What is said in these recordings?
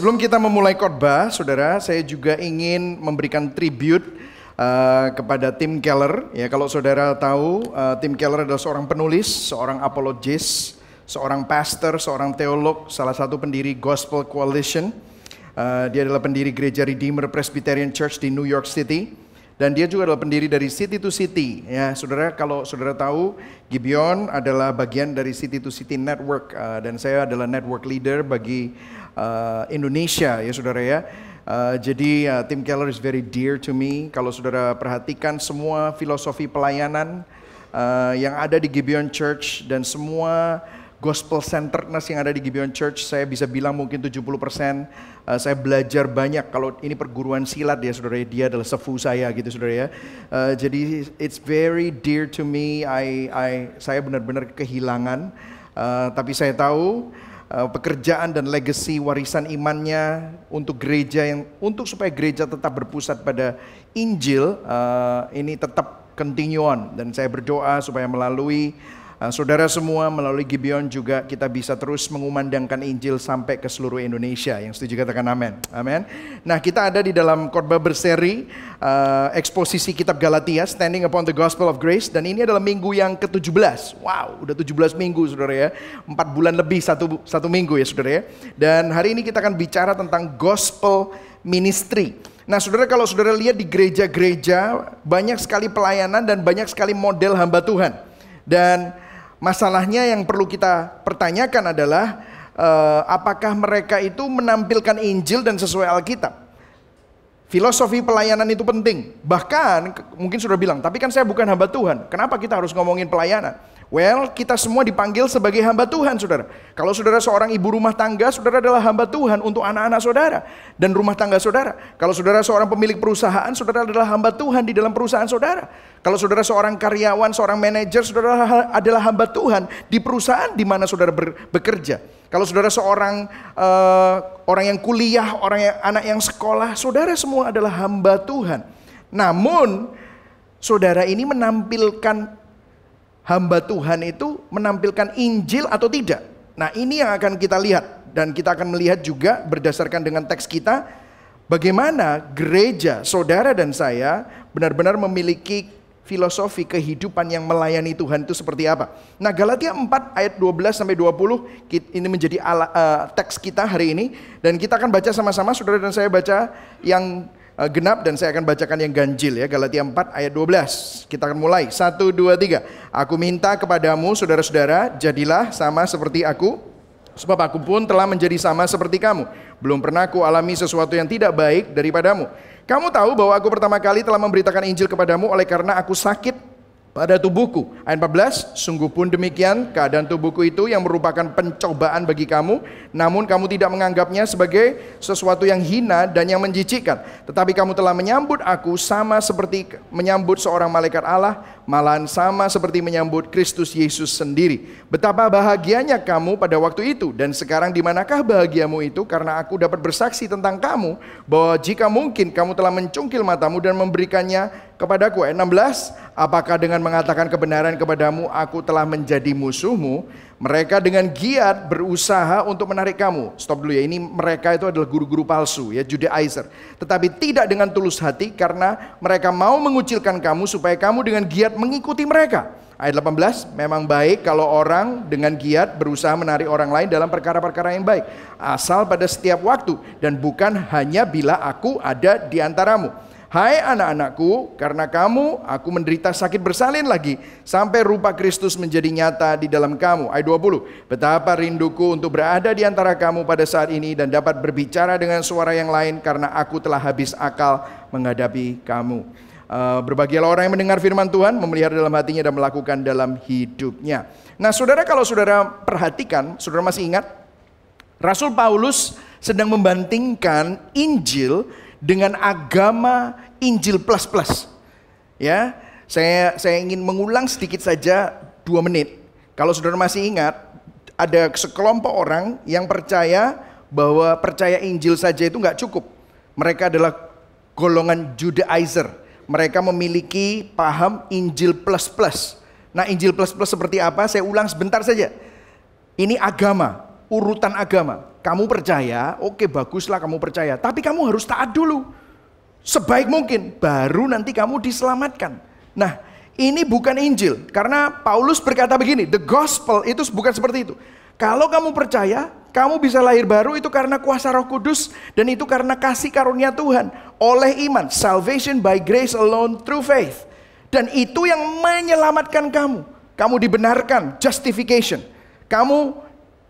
Sebelum kita memulai khotbah, saudara, saya juga ingin memberikan tribute kepada Tim Keller. Ya, kalau saudara tahu, Tim Keller adalah seorang penulis, seorang apologis, seorang pastor, seorang teolog, salah satu pendiri Gospel Coalition. Dia adalah pendiri Gereja Redeemer Presbyterian Church di New York City. Dan dia juga adalah pendiri dari City to City. Ya, saudara, kalau saudara tahu, Gibeon adalah bagian dari City to City Network. Dan saya adalah network leader bagi Indonesia, ya saudara ya. Jadi Tim Keller is very dear to me. Kalau saudara perhatikan semua filosofi pelayanan yang ada di Gibeon Church dan semua gospel centeredness yang ada di Gibeon Church, saya bisa bilang mungkin 70%. Saya belajar banyak. Kalau ini perguruan silat ya saudara, dia adalah sefu saya gitu saudara ya. Jadi it's very dear to me. Saya benar-benar kehilangan. Tapi saya tahu pekerjaan dan legacy warisan imannya untuk gereja supaya gereja tetap berpusat pada Injil ini tetap continue on. Dan saya berdoa supaya melalui saudara semua, melalui Gibeon juga kita bisa terus mengumandangkan Injil sampai ke seluruh Indonesia. Yang setuju katakan amin. Amin. Nah, kita ada di dalam khotbah berseri eksposisi kitab Galatia, Standing Upon the Gospel of Grace, dan ini adalah minggu yang ke-17. Wow, udah 17 minggu saudara ya. 4 bulan lebih satu minggu ya saudara ya. Dan hari ini kita akan bicara tentang gospel ministry. Nah, saudara, kalau saudara lihat di gereja-gereja banyak sekali pelayanan dan banyak sekali model hamba Tuhan. Dan masalahnya yang perlu kita pertanyakan adalah apakah mereka itu menampilkan Injil dan sesuai Alkitab. Filosofi pelayanan itu penting. Bahkan mungkin sudah bilang, tapi kan saya bukan hamba Tuhan. Kenapa kita harus ngomongin pelayanan? Well, kita semua dipanggil sebagai hamba Tuhan, saudara. Kalau saudara seorang ibu rumah tangga, saudara adalah hamba Tuhan untuk anak-anak saudara dan rumah tangga saudara. Kalau saudara seorang pemilik perusahaan, saudara adalah hamba Tuhan di dalam perusahaan saudara. Kalau saudara seorang karyawan, seorang manajer, saudara adalah hamba Tuhan di perusahaan di mana saudara bekerja. Kalau saudara seorang orang yang kuliah, anak yang sekolah, saudara semua adalah hamba Tuhan. Namun, saudara ini menampilkan hamba Tuhan itu menampilkan Injil atau tidak. Nah, ini yang akan kita lihat. Dan kita akan melihat juga berdasarkan dengan teks kita, bagaimana gereja, saudara dan saya benar-benar memiliki filosofi kehidupan yang melayani Tuhan itu seperti apa. Nah, Galatia 4 ayat 12-20 ini menjadi teks kita hari ini. Dan kita akan baca sama-sama, saudara dan saya baca yang genap dan saya akan bacakan yang ganjil ya. Galatia 4 ayat 12. Kita akan mulai 1, 2, 3. Aku minta kepadamu saudara-saudara, jadilah sama seperti aku, sebab aku pun telah menjadi sama seperti kamu. Belum pernah aku alami sesuatu yang tidak baik daripadamu. Kamu tahu bahwa aku pertama kali telah memberitakan Injil kepadamu oleh karena aku sakit pada tubuhku. Ayat 14, sungguh pun demikian keadaan tubuhku itu yang merupakan pencobaan bagi kamu, namun kamu tidak menganggapnya sebagai sesuatu yang hina dan yang menjijikkan. Tetapi kamu telah menyambut aku sama seperti menyambut seorang malaikat Allah, malahan sama seperti menyambut Kristus Yesus sendiri. Betapa bahagianya kamu pada waktu itu, dan sekarang di manakah bahagiamu itu? Karena aku dapat bersaksi tentang kamu bahwa jika mungkin kamu telah mencungkil matamu dan memberikannya kepadaku. Ayat 16, apakah dengan mengatakan kebenaran kepadamu aku telah menjadi musuhmu? Mereka dengan giat berusaha untuk menarik kamu. Stop dulu ya, ini mereka itu adalah guru-guru palsu ya, Judaizer. Tetapi tidak dengan tulus hati, karena mereka mau mengucilkan kamu supaya kamu dengan giat mengikuti mereka. Ayat 18, memang baik kalau orang dengan giat berusaha menarik orang lain dalam perkara-perkara yang baik, asal pada setiap waktu dan bukan hanya bila aku ada di antaramu. Hai anak-anakku, karena kamu aku menderita sakit bersalin lagi, sampai rupa Kristus menjadi nyata di dalam kamu. Ayat 20, betapa rinduku untuk berada di antara kamu pada saat ini dan dapat berbicara dengan suara yang lain, karena aku telah habis akal menghadapi kamu. Berbahagialah orang yang mendengar firman Tuhan, memelihara dalam hatinya dan melakukan dalam hidupnya. Nah, saudara, kalau saudara perhatikan, saudara masih ingat, Rasul Paulus sedang membandingkan Injil dengan agama Injil plus. Ya, saya ingin mengulang sedikit saja 2 menit. Kalau saudara masih ingat, ada sekelompok orang yang percaya bahwa percaya Injil saja itu nggak cukup. Mereka adalah golongan Judaizer. Mereka memiliki paham Injil plus. Nah, Injil plus seperti apa? Saya ulang sebentar saja. Ini agama, urutan agama. Kamu percaya, oke baguslah kamu percaya. Tapi kamu harus taat dulu. Sebaik mungkin, baru nanti kamu diselamatkan. Nah, ini bukan Injil. Karena Paulus berkata begini, the gospel itu bukan seperti itu. Kalau kamu percaya, kamu bisa lahir baru itu karena kuasa Roh Kudus. Dan itu karena kasih karunia Tuhan. Oleh iman, salvation by grace alone through faith. Dan itu yang menyelamatkan kamu. Kamu dibenarkan, justification. Kamu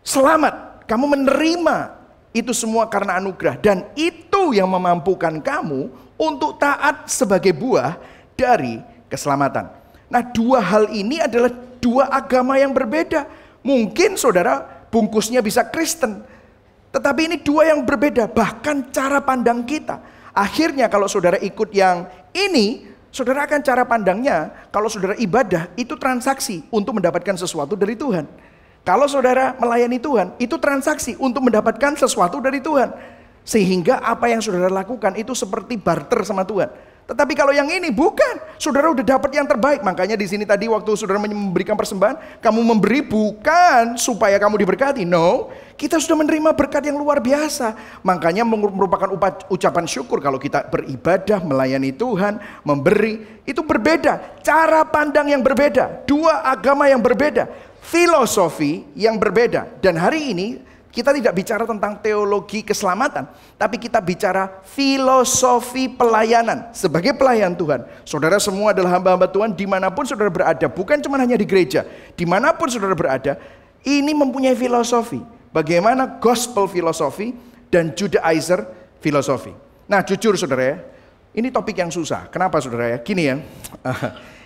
selamat, kamu menerima. Itu semua karena anugerah. Dan itu yang memampukan kamu untuk taat sebagai buah dari keselamatan. Nah, dua hal ini adalah dua agama yang berbeda. Mungkin saudara bungkusnya bisa Kristen. Tetapi ini dua yang berbeda. Bahkan cara pandang kita. Akhirnya kalau saudara ikut yang ini, saudara akan cara pandangnya. Kalau saudara ibadah, itu transaksi untuk mendapatkan sesuatu dari Tuhan. Kalau saudara melayani Tuhan, itu transaksi untuk mendapatkan sesuatu dari Tuhan. Sehingga apa yang saudara lakukan itu seperti barter sama Tuhan. Tetapi kalau yang ini bukan, saudara udah dapat yang terbaik. Makanya di sini tadi waktu saudara memberikan persembahan, kamu memberi bukan supaya kamu diberkati. No, kita sudah menerima berkat yang luar biasa. Makanya merupakan ucapan syukur kalau kita beribadah, melayani Tuhan, memberi. Itu berbeda, cara pandang yang berbeda, dua agama yang berbeda. Filosofi yang berbeda. Dan hari ini kita tidak bicara tentang teologi keselamatan, tapi kita bicara filosofi pelayanan. Sebagai pelayan Tuhan, saudara semua adalah hamba-hamba Tuhan dimanapun saudara berada. Bukan cuma hanya di gereja, dimanapun saudara berada. Ini mempunyai filosofi. Bagaimana gospel filosofi dan Judaizer filosofi. Nah jujur saudara ya, ini topik yang susah. Kenapa saudara ya? Gini ya.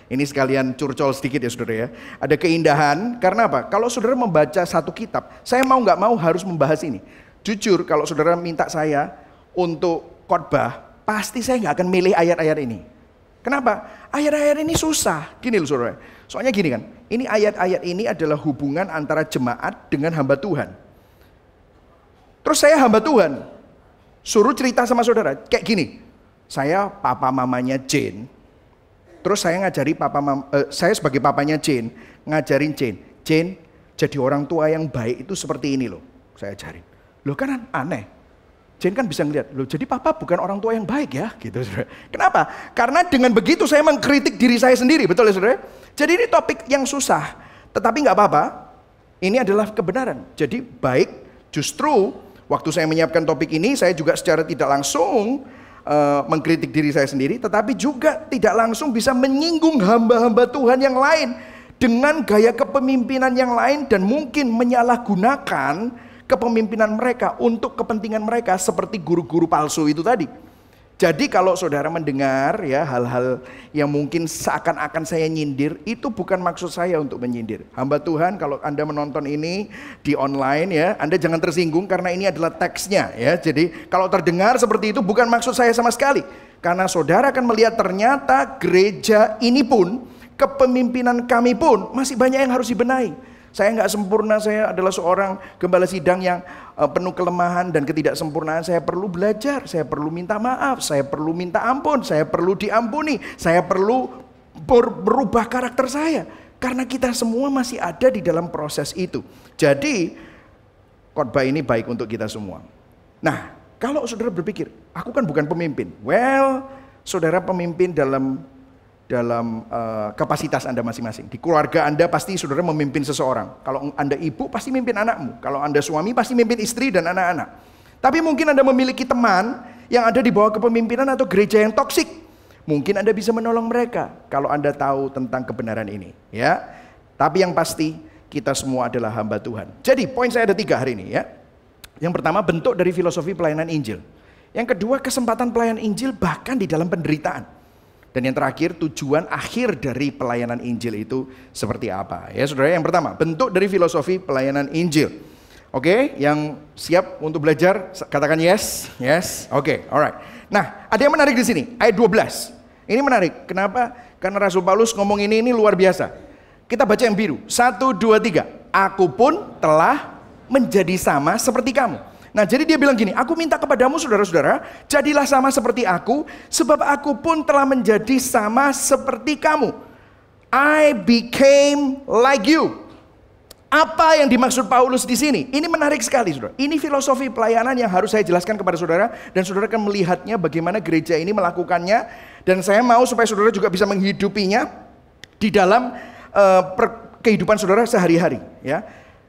Ini sekalian curcol sedikit ya saudara ya. Ada keindahan, karena apa? Kalau saudara membaca satu kitab, saya mau nggak mau harus membahas ini. Jujur kalau saudara minta saya untuk khotbah, pasti saya nggak akan milih ayat-ayat ini. Kenapa? Ayat-ayat ini susah. Gini loh saudara. Soalnya gini kan, ini ayat-ayat ini adalah hubungan antara jemaat dengan hamba Tuhan. Terus saya hamba Tuhan, suruh cerita sama saudara, kayak gini. Saya papa mamanya Jane. Terus saya ngajari saya sebagai papanya Jane, ngajarin Jane jadi orang tua yang baik itu seperti ini loh, saya ajarin. Loh kan aneh, Jane kan bisa ngeliat, loh jadi papa bukan orang tua yang baik ya, gitu saudara. Kenapa? Karena dengan begitu saya mengkritik diri saya sendiri, betul ya saudara? Jadi ini topik yang susah, tetapi nggak apa-apa, ini adalah kebenaran. Jadi baik, justru waktu saya menyiapkan topik ini, saya juga secara tidak langsung mengkritik diri saya sendiri, tetapi juga tidak langsung bisa menyinggung hamba-hamba Tuhan yang lain dengan gaya kepemimpinan yang lain dan mungkin menyalahgunakan kepemimpinan mereka untuk kepentingan mereka seperti guru-guru palsu itu tadi. Jadi kalau saudara mendengar ya hal-hal yang mungkin seakan-akan saya nyindir, itu bukan maksud saya untuk menyindir. Hamba Tuhan, kalau Anda menonton ini di online ya, Anda jangan tersinggung karena ini adalah teksnya ya. Jadi kalau terdengar seperti itu bukan maksud saya sama sekali. Karena saudara akan melihat ternyata gereja ini pun, kepemimpinan kami pun masih banyak yang harus dibenahi. Saya nggak sempurna, saya adalah seorang gembala sidang yang penuh kelemahan dan ketidaksempurnaan. Saya perlu belajar, saya perlu minta maaf, saya perlu minta ampun, saya perlu diampuni, saya perlu berubah karakter saya. Karena kita semua masih ada di dalam proses itu. Jadi khotbah ini baik untuk kita semua. Nah, kalau saudara berpikir, aku kan bukan pemimpin. Well, saudara pemimpin dalam kapasitas Anda masing-masing. Di keluarga Anda pasti saudara memimpin seseorang. Kalau Anda ibu pasti memimpin anakmu. Kalau Anda suami pasti memimpin istri dan anak-anak. Tapi mungkin Anda memiliki teman yang ada di bawah kepemimpinan atau gereja yang toksik. Mungkin Anda bisa menolong mereka kalau Anda tahu tentang kebenaran ini, ya. Tapi yang pasti kita semua adalah hamba Tuhan. Jadi poin saya ada 3 hari ini ya. Yang pertama, bentuk dari filosofi pelayanan Injil. Yang kedua, kesempatan pelayanan Injil bahkan di dalam penderitaan. Dan yang terakhir, tujuan akhir dari pelayanan Injil itu seperti apa? Ya saudara, yang pertama, bentuk dari filosofi pelayanan Injil. Oke, yang siap untuk belajar katakan yes, yes. Oke, alright. Nah, ada yang menarik di sini, ayat 12. Ini menarik. Kenapa? Karena Rasul Paulus ngomong ini luar biasa. Kita baca yang biru. 1, 2, 3. Aku pun telah menjadi sama seperti kamu. Nah, jadi dia bilang gini, aku minta kepadamu saudara-saudara, jadilah sama seperti aku, sebab aku pun telah menjadi sama seperti kamu. I became like you. Apa yang dimaksud Paulus di sini? Ini menarik sekali, saudara. Ini filosofi pelayanan yang harus saya jelaskan kepada saudara, dan saudara akan melihatnya bagaimana gereja ini melakukannya, dan saya mau supaya saudara juga bisa menghidupinya di dalam kehidupan saudara sehari-hari. Ya.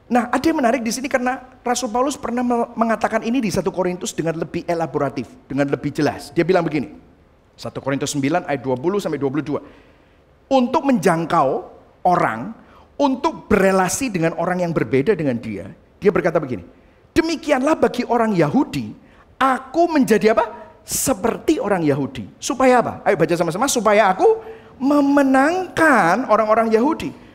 Nah, ada yang menarik di sini karena Rasul Paulus pernah mengatakan ini di 1 Korintus dengan lebih elaboratif, dengan lebih jelas. Dia bilang begini, 1 Korintus 9 ayat 20 sampai 22. Untuk menjangkau orang, untuk berelasi dengan orang yang berbeda dengan dia, dia berkata begini, demikianlah bagi orang Yahudi, aku menjadi apa? Seperti orang Yahudi. Supaya apa? Ayo baca sama-sama. Supaya aku memenangkan orang-orang Yahudi.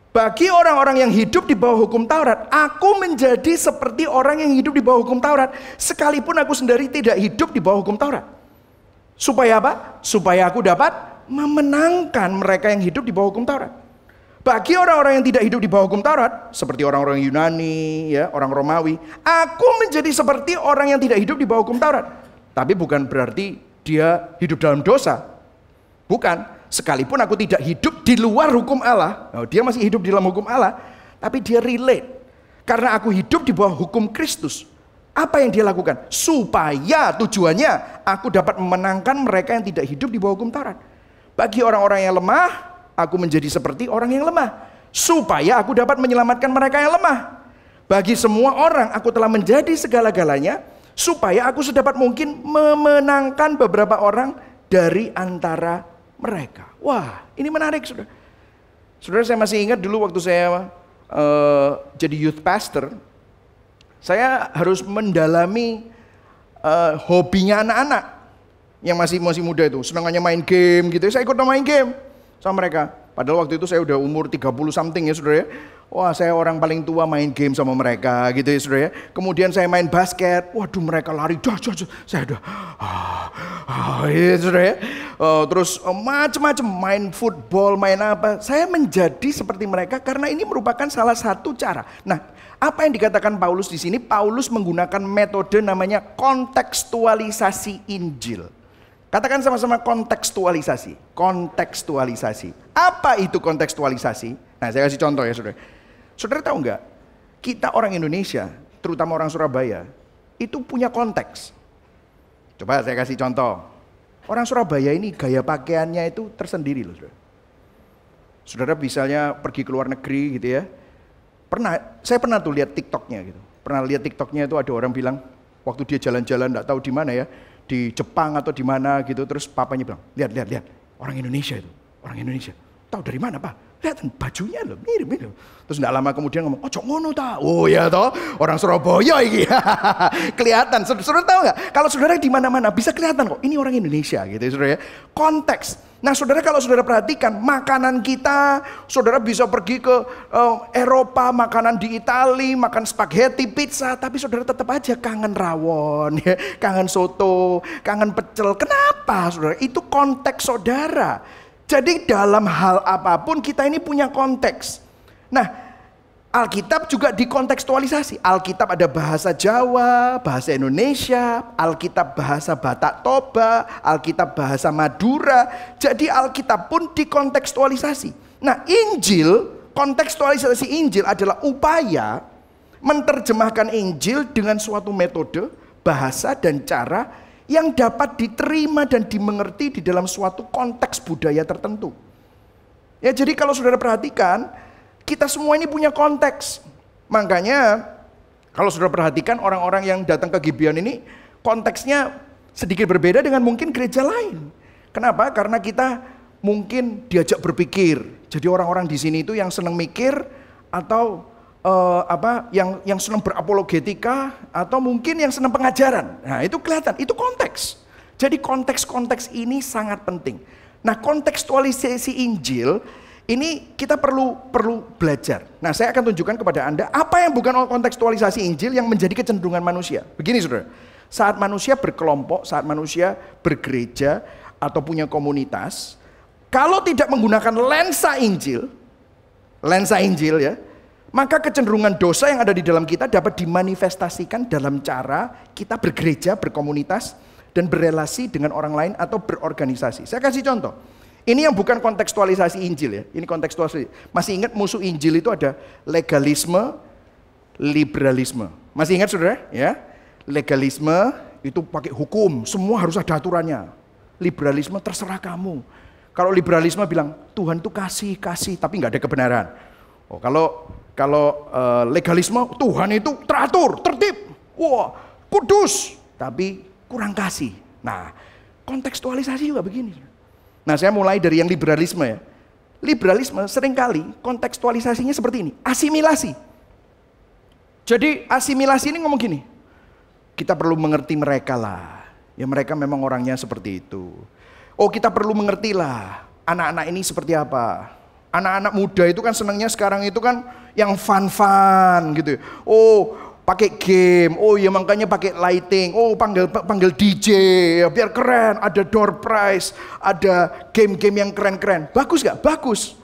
Bagi orang-orang yang hidup di bawah hukum Taurat, aku menjadi seperti orang yang hidup di bawah hukum Taurat, sekalipun aku sendiri tidak hidup di bawah hukum Taurat. Supaya apa? Supaya aku dapat memenangkan mereka yang hidup di bawah hukum Taurat. Bagi orang-orang yang tidak hidup di bawah hukum Taurat, seperti orang-orang Yunani, ya, orang Romawi, aku menjadi seperti orang yang tidak hidup di bawah hukum Taurat. Tapi bukan berarti dia hidup dalam dosa. Bukan. Sekalipun aku tidak hidup di luar hukum Allah, dia masih hidup di dalam hukum Allah, tapi dia relate. Karena aku hidup di bawah hukum Kristus. Apa yang dia lakukan? Supaya tujuannya aku dapat memenangkan mereka yang tidak hidup di bawah hukum Taurat. Bagi orang-orang yang lemah, aku menjadi seperti orang yang lemah, supaya aku dapat menyelamatkan mereka yang lemah. Bagi semua orang aku telah menjadi segala-galanya, supaya aku sedapat mungkin memenangkan beberapa orang dari antara mereka. Wah, ini menarik, saudara. Saudara, saya masih ingat dulu waktu saya jadi youth pastor, saya harus mendalami hobinya anak-anak yang masih muda itu, senangannya main game gitu. Saya ikut main game sama mereka. Padahal waktu itu saya udah umur 30 something ya, saudara ya. Wah, saya orang paling tua main game sama mereka gitu ya, saudara ya. Kemudian saya main basket. Waduh, mereka lari. Saya udah ya, saudara ya. Terus macam-macam, main football, main apa. Saya menjadi seperti mereka karena ini merupakan salah satu cara. Nah, apa yang dikatakan Paulus di sini? Paulus menggunakan metode namanya kontekstualisasi Injil. Katakan sama-sama kontekstualisasi. Kontekstualisasi. Apa itu kontekstualisasi? Nah, saya kasih contoh ya, saudara. Saudara tahu nggak? Kita orang Indonesia, terutama orang Surabaya, itu punya konteks. Coba saya kasih contoh. Orang Surabaya ini gaya pakaiannya itu tersendiri loh, saudara. Saudara misalnya pergi ke luar negeri gitu ya. Saya pernah tuh lihat TikToknya gitu. Pernah lihat TikToknya itu ada orang bilang, waktu dia jalan-jalan nggak tahu di mana ya, di Jepang atau di mana gitu, terus papanya bilang, lihat, orang Indonesia itu, orang Indonesia. Tahu dari mana, Pak? Lihat bajunya loh, mirip. Terus nggak lama kemudian ngomong, oh ngono ta? Oh ya toh, orang Surabaya ini. Kelihatan. Saudara tahu nggak? Kalau saudara di mana-mana bisa kelihatan kok, ini orang Indonesia gitu, saudara ya. Konteks. Nah, saudara, kalau saudara perhatikan makanan kita, saudara bisa pergi ke Eropa, makanan di Itali, makan spaghetti, pizza, tapi saudara tetap aja kangen rawon, ya, kangen soto, kangen pecel. Kenapa, saudara? Itu konteks saudara. Jadi dalam hal apapun kita ini punya konteks. Nah, Alkitab juga dikontekstualisasi. Alkitab ada bahasa Jawa, bahasa Indonesia, Alkitab bahasa Batak Toba, Alkitab bahasa Madura. Jadi Alkitab pun dikontekstualisasi. Nah, Injil, kontekstualisasi Injil adalah upaya menerjemahkan Injil dengan suatu metode, bahasa dan cara yang dapat diterima dan dimengerti di dalam suatu konteks budaya tertentu. Ya, jadi kalau saudara perhatikan, kita semua ini punya konteks. Makanya kalau saudara perhatikan orang-orang yang datang ke Gibeon ini konteksnya sedikit berbeda dengan mungkin gereja lain. Kenapa? Karena kita mungkin diajak berpikir. Jadi orang-orang di sini itu yang senang mikir atau yang senang berapologetika atau mungkin yang senang pengajaran. Nah, itu kelihatan, itu konteks. Jadi konteks-konteks ini sangat penting. Nah, kontekstualisasi Injil ini kita perlu belajar. Nah, saya akan tunjukkan kepada Anda apa yang bukan kontekstualisasi Injil yang menjadi kecenderungan manusia. Begini, saudara. Saat manusia berkelompok, saat manusia bergereja atau punya komunitas, kalau tidak menggunakan lensa Injil ya, maka kecenderungan dosa yang ada di dalam kita dapat dimanifestasikan dalam cara kita bergereja, berkomunitas, dan berrelasi dengan orang lain atau berorganisasi. Saya kasih contoh. Ini yang bukan kontekstualisasi Injil ya. Ini kontekstualisasi. Masih ingat musuh Injil itu ada legalisme, liberalisme. Masih ingat saudara? Ya, legalisme itu pakai hukum, semua harus ada aturannya. Liberalisme terserah kamu. Kalau liberalisme bilang Tuhan itu kasih, tapi nggak ada kebenaran. Oh, kalau legalisme Tuhan itu teratur, tertib, wah kudus, tapi kurang kasih. Nah, kontekstualisasi juga begini. Nah, saya mulai dari yang liberalisme ya. Liberalisme seringkali kontekstualisasinya seperti ini, asimilasi. Jadi asimilasi ini ngomong gini, kita perlu mengerti mereka lah. Ya mereka memang orangnya seperti itu. Oh kita perlu mengerti lah anak-anak ini seperti apa. Anak-anak muda itu kan senangnya sekarang itu kan yang fun-fun gitu. Oh pakai game, oh ya makanya pakai lighting, oh panggil DJ ya, biar keren, ada door prize, ada game-game yang keren-keren. Bagus gak? Bagus.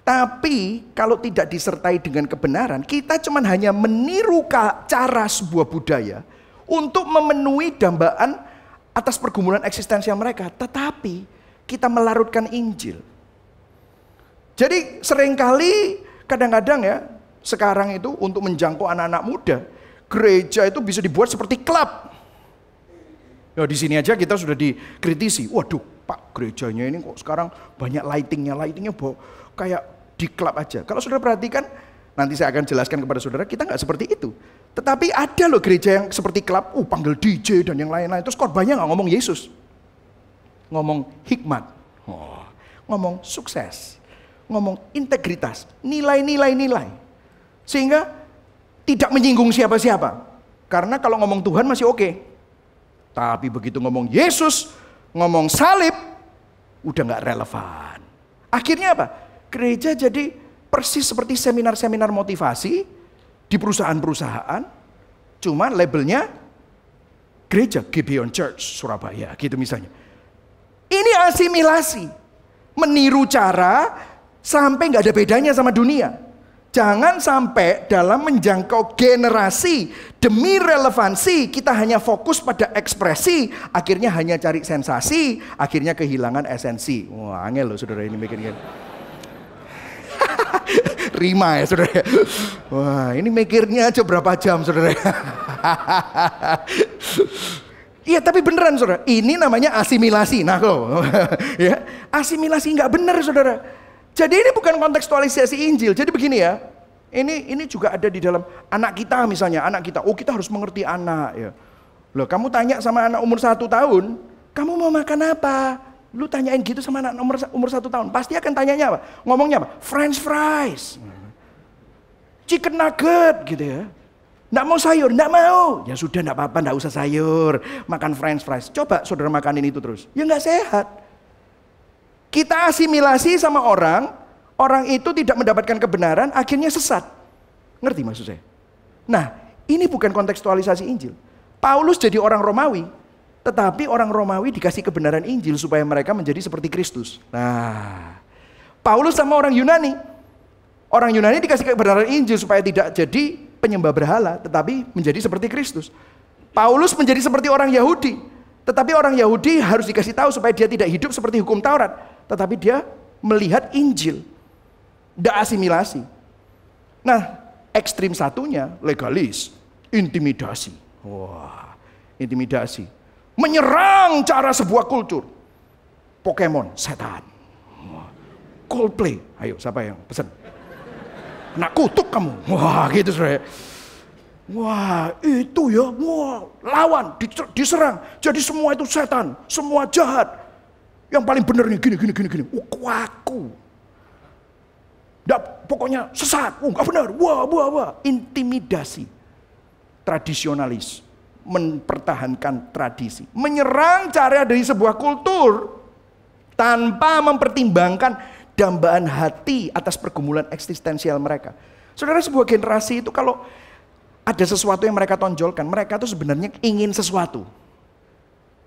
Tapi kalau tidak disertai dengan kebenaran, kita cuma hanya meniru cara sebuah budaya untuk memenuhi dambaan atas pergumulan eksistensial mereka, tetapi kita melarutkan Injil. Jadi seringkali kadang-kadang ya, sekarang itu untuk menjangkau anak-anak muda, gereja itu bisa dibuat seperti klub. Ya di sini aja kita sudah dikritisi. Waduh, Pak, gerejanya ini kok sekarang banyak lightingnya kayak di klub aja. Kalau saudara perhatikan, nanti saya akan jelaskan kepada saudara, kita nggak seperti itu. Tetapi ada loh gereja yang seperti klub, panggil DJ dan yang lain-lain. Terus korbannya nggak ngomong Yesus, ngomong hikmat, ngomong sukses, ngomong integritas, nilai. Sehingga tidak menyinggung siapa-siapa. Karena kalau ngomong Tuhan masih oke. Tapi begitu ngomong Yesus, ngomong salib, udah nggak relevan. Akhirnya apa? Gereja jadi persis seperti seminar-seminar motivasi di perusahaan-perusahaan, cuma labelnya gereja Gibeon Church Surabaya gitu misalnya. Ini asimilasi, meniru cara sampai nggak ada bedanya sama dunia. Jangan sampai dalam menjangkau generasi demi relevansi kita hanya fokus pada ekspresi, akhirnya hanya cari sensasi, akhirnya kehilangan esensi. Wah, angel loh saudara ini mikirnya. Rima ya saudara. Wah ini mikirnya aja berapa jam saudara. Iya tapi beneran saudara, ini namanya asimilasi. Nah kok ya, asimilasi nggak bener saudara. Jadi ini bukan kontekstualisasi Injil. Jadi begini ya, ini juga ada di dalam anak kita misalnya, anak kita. Oh kita harus mengerti anak ya. Loh kamu tanya sama anak umur 1 tahun, kamu mau makan apa? Lu tanyain gitu sama anak umur 1 tahun, pasti akan tanyanya apa? Ngomongnya apa? French fries, chicken nugget gitu ya. Nggak mau sayur, nggak mau. Ya sudah nggak apa-apa, nggak usah sayur, makan French fries. Coba saudara makanin itu terus, ya nggak sehat. Kita asimilasi sama orang itu tidak mendapatkan kebenaran, akhirnya sesat. Ngerti maksud saya? Nah, ini bukan kontekstualisasi Injil. Paulus jadi orang Romawi, tetapi orang Romawi dikasih kebenaran Injil supaya mereka menjadi seperti Kristus. Nah, Paulus sama orang Yunani. Orang Yunani dikasih kebenaran Injil supaya tidak jadi penyembah berhala, tetapi menjadi seperti Kristus. Paulus menjadi seperti orang Yahudi, tetapi orang Yahudi harus dikasih tahu supaya dia tidak hidup seperti hukum Taurat, tetapi dia melihat Injil. Tidak asimilasi. Nah, ekstrim satunya legalis, intimidasi. Wah, intimidasi. Menyerang cara sebuah kultur. Pokemon, setan. Coldplay, ayo siapa yang pesan? Nak kutuk kamu. Wah gitu saudara. Wah itu ya, wah lawan, diserang. Jadi semua itu setan, semua jahat. Yang paling benar nih gini. Aku. Pokoknya sesat, gak benar. Wah. Intimidasi. Tradisionalis. Mempertahankan tradisi. Menyerang cara dari sebuah kultur tanpa mempertimbangkan dambaan hati atas pergumulan eksistensial mereka. Saudara, sebuah generasi itu kalau ada sesuatu yang mereka tonjolkan, mereka tuh sebenarnya ingin sesuatu.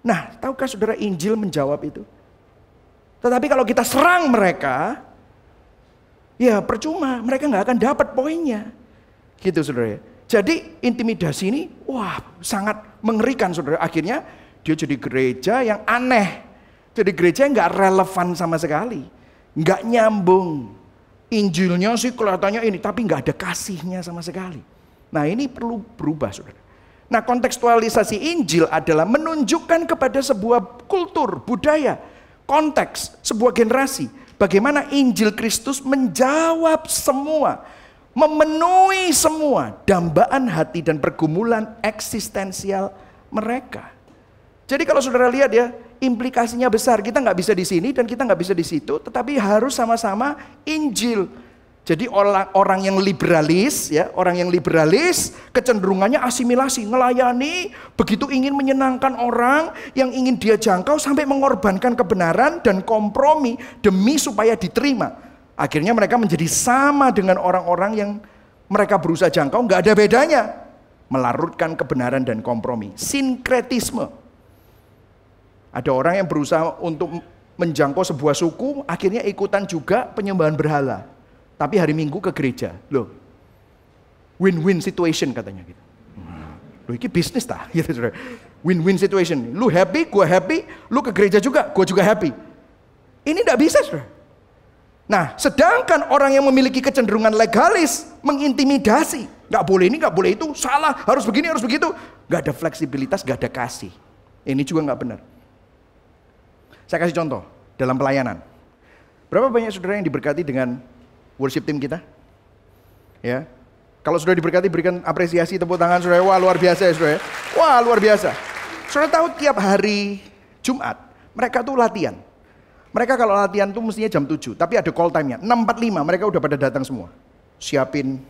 Nah, tahukah saudara Injil menjawab itu? Tetapi kalau kita serang mereka, ya percuma, mereka nggak akan dapat poinnya. Gitu saudara ya. Jadi intimidasi ini, wah sangat mengerikan saudara. Akhirnya dia jadi gereja yang aneh. Jadi gereja nggak relevan sama sekali. Nggak nyambung. Injilnya sih kelihatannya ini, tapi nggak ada kasihnya sama sekali. Nah ini perlu berubah, saudara. Nah kontekstualisasi Injil adalah menunjukkan kepada sebuah kultur, budaya, konteks, sebuah generasi. Bagaimana Injil Kristus menjawab semua, memenuhi semua dambaan hati dan pergumulan eksistensial mereka. Jadi kalau saudara lihat ya, implikasinya besar. Kita nggak bisa di sini dan kita nggak bisa di situ, tetapi harus sama-sama Injil. Jadi orang yang liberalis, ya, orang yang liberalis kecenderungannya asimilasi, ngelayani, begitu ingin menyenangkan orang yang ingin dia jangkau sampai mengorbankan kebenaran dan kompromi demi supaya diterima. Akhirnya mereka menjadi sama dengan orang-orang yang mereka berusaha jangkau, nggak ada bedanya. Melarutkan kebenaran dan kompromi, sinkretisme. Ada orang yang berusaha untuk menjangkau sebuah suku, akhirnya ikutan juga penyembahan berhala. Tapi hari Minggu ke gereja, loh, win-win situation katanya gitu. Loh, ini bisnis tah, gitu, saudara. Win-win situation. Lu happy, gua happy. Lu ke gereja juga, gua juga happy. Ini tidak bisa, saudara. Nah, sedangkan orang yang memiliki kecenderungan legalis mengintimidasi, nggak boleh ini, nggak boleh itu, salah, harus begini, harus begitu. Nggak ada fleksibilitas, nggak ada kasih. Ini juga nggak benar. Saya kasih contoh dalam pelayanan. Berapa banyak saudara yang diberkati dengan worship team kita? Ya, kalau sudah diberkati berikan apresiasi, tepuk tangan saudara. Wah luar biasa ya saudara. Wah luar biasa. Saudara tahu tiap hari Jumat mereka tuh latihan. Mereka kalau latihan tuh mestinya jam 7, tapi ada call time-nya. 6:45 mereka udah pada datang semua. Siapin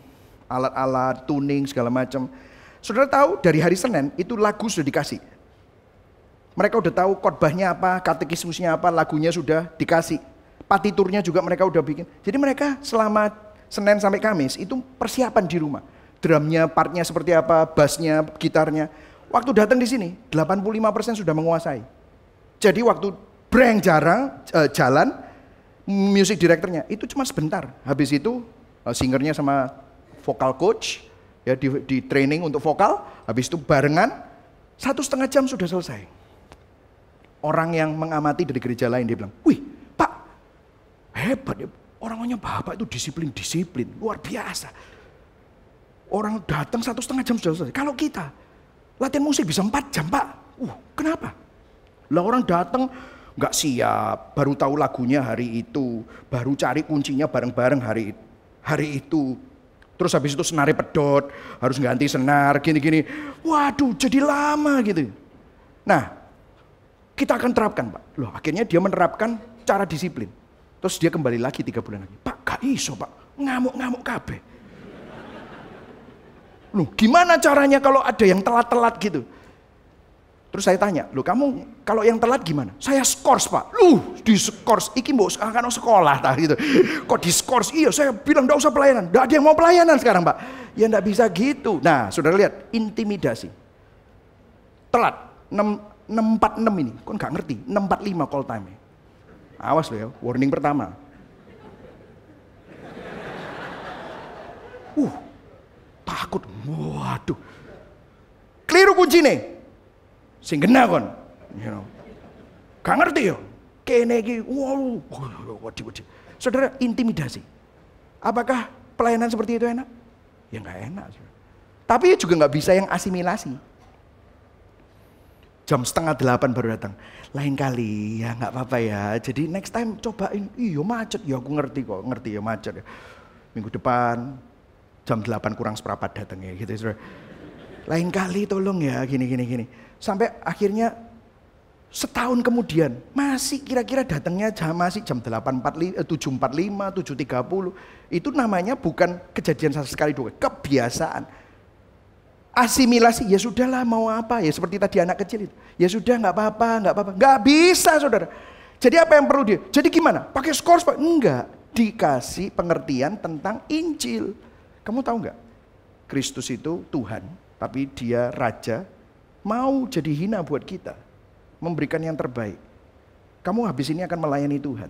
alat-alat, tuning segala macam. Saudara tahu dari hari Senin itu lagu sudah dikasih. Mereka udah tahu khotbahnya apa, katekismusnya apa, lagunya sudah dikasih. Partiturnya juga mereka udah bikin. Jadi mereka selama Senin sampai Kamis itu persiapan di rumah. Drumnya, partnya seperti apa, bassnya, gitarnya. Waktu datang di sini 85% sudah menguasai. Jadi waktu breng jalan, music directornya itu cuma sebentar. Habis itu singernya sama vokal coach ya di training untuk vokal. Habis itu barengan 1,5 jam sudah selesai. Orang yang mengamati dari gereja lain dia bilang, wih Pak, hebat ya, orangnya Bapak itu disiplin, luar biasa. Orang datang 1,5 jam sudah selesai. Kalau kita latihan musik bisa 4 jam Pak, kenapa? Lah orang datang nggak siap, baru tahu lagunya hari itu, baru cari kuncinya bareng-bareng hari itu. Terus habis itu senarnya pedot, harus ganti senar, gini-gini. Waduh, jadi lama gitu. Nah, kita akan terapkan Pak. Loh, akhirnya dia menerapkan cara disiplin. Terus dia kembali lagi 3 bulan lagi. Pak, gak iso Pak, ngamuk-ngamuk kabeh. Loh, gimana caranya kalau ada yang telat-telat gitu? Terus saya tanya, loh kamu kalau yang telat gimana? Saya skors Pak. Loh, di skors, iki mbok akan sekolah tah gitu. Kok di skors? Iya, saya bilang enggak usah pelayanan. Enggak ada yang mau pelayanan sekarang Pak. Ya enggak bisa gitu. Nah, saudara lihat, intimidasi. Telat, 6:46 ini, kok nggak ngerti, 6:45 call time. Awas loh ya, warning pertama. Takut, waduh. Keliru kunci nih, sing kena kon, gak ngerti ya. Kene iki, waduh. Saudara, intimidasi. Apakah pelayanan seperti itu enak? Ya nggak enak. Tapi juga nggak bisa yang asimilasi. Jam 7:30 baru datang. Lain kali ya nggak apa-apa ya. Jadi next time cobain. Iya macet. Ya aku ngerti kok. Ngerti ya macet ya. Minggu depan jam 8 kurang seperempat datang ya gitu. Saudara. Lain kali tolong ya gini. Sampai akhirnya setahun kemudian masih kira-kira datangnya masih jam 7:45, 7:30. Itu namanya bukan kejadian sekali dua. Kebiasaan. Asimilasi, ya sudahlah mau apa, ya seperti tadi anak kecil itu. Ya sudah nggak apa-apa. Nggak bisa saudara. Jadi apa yang perlu dia? Jadi gimana? Pakai skors Pak? Enggak. Dikasih pengertian tentang Injil. Kamu tahu nggak? Kristus itu Tuhan, tapi dia Raja, mau jadi hina buat kita. Memberikan yang terbaik. Kamu habis ini akan melayani Tuhan.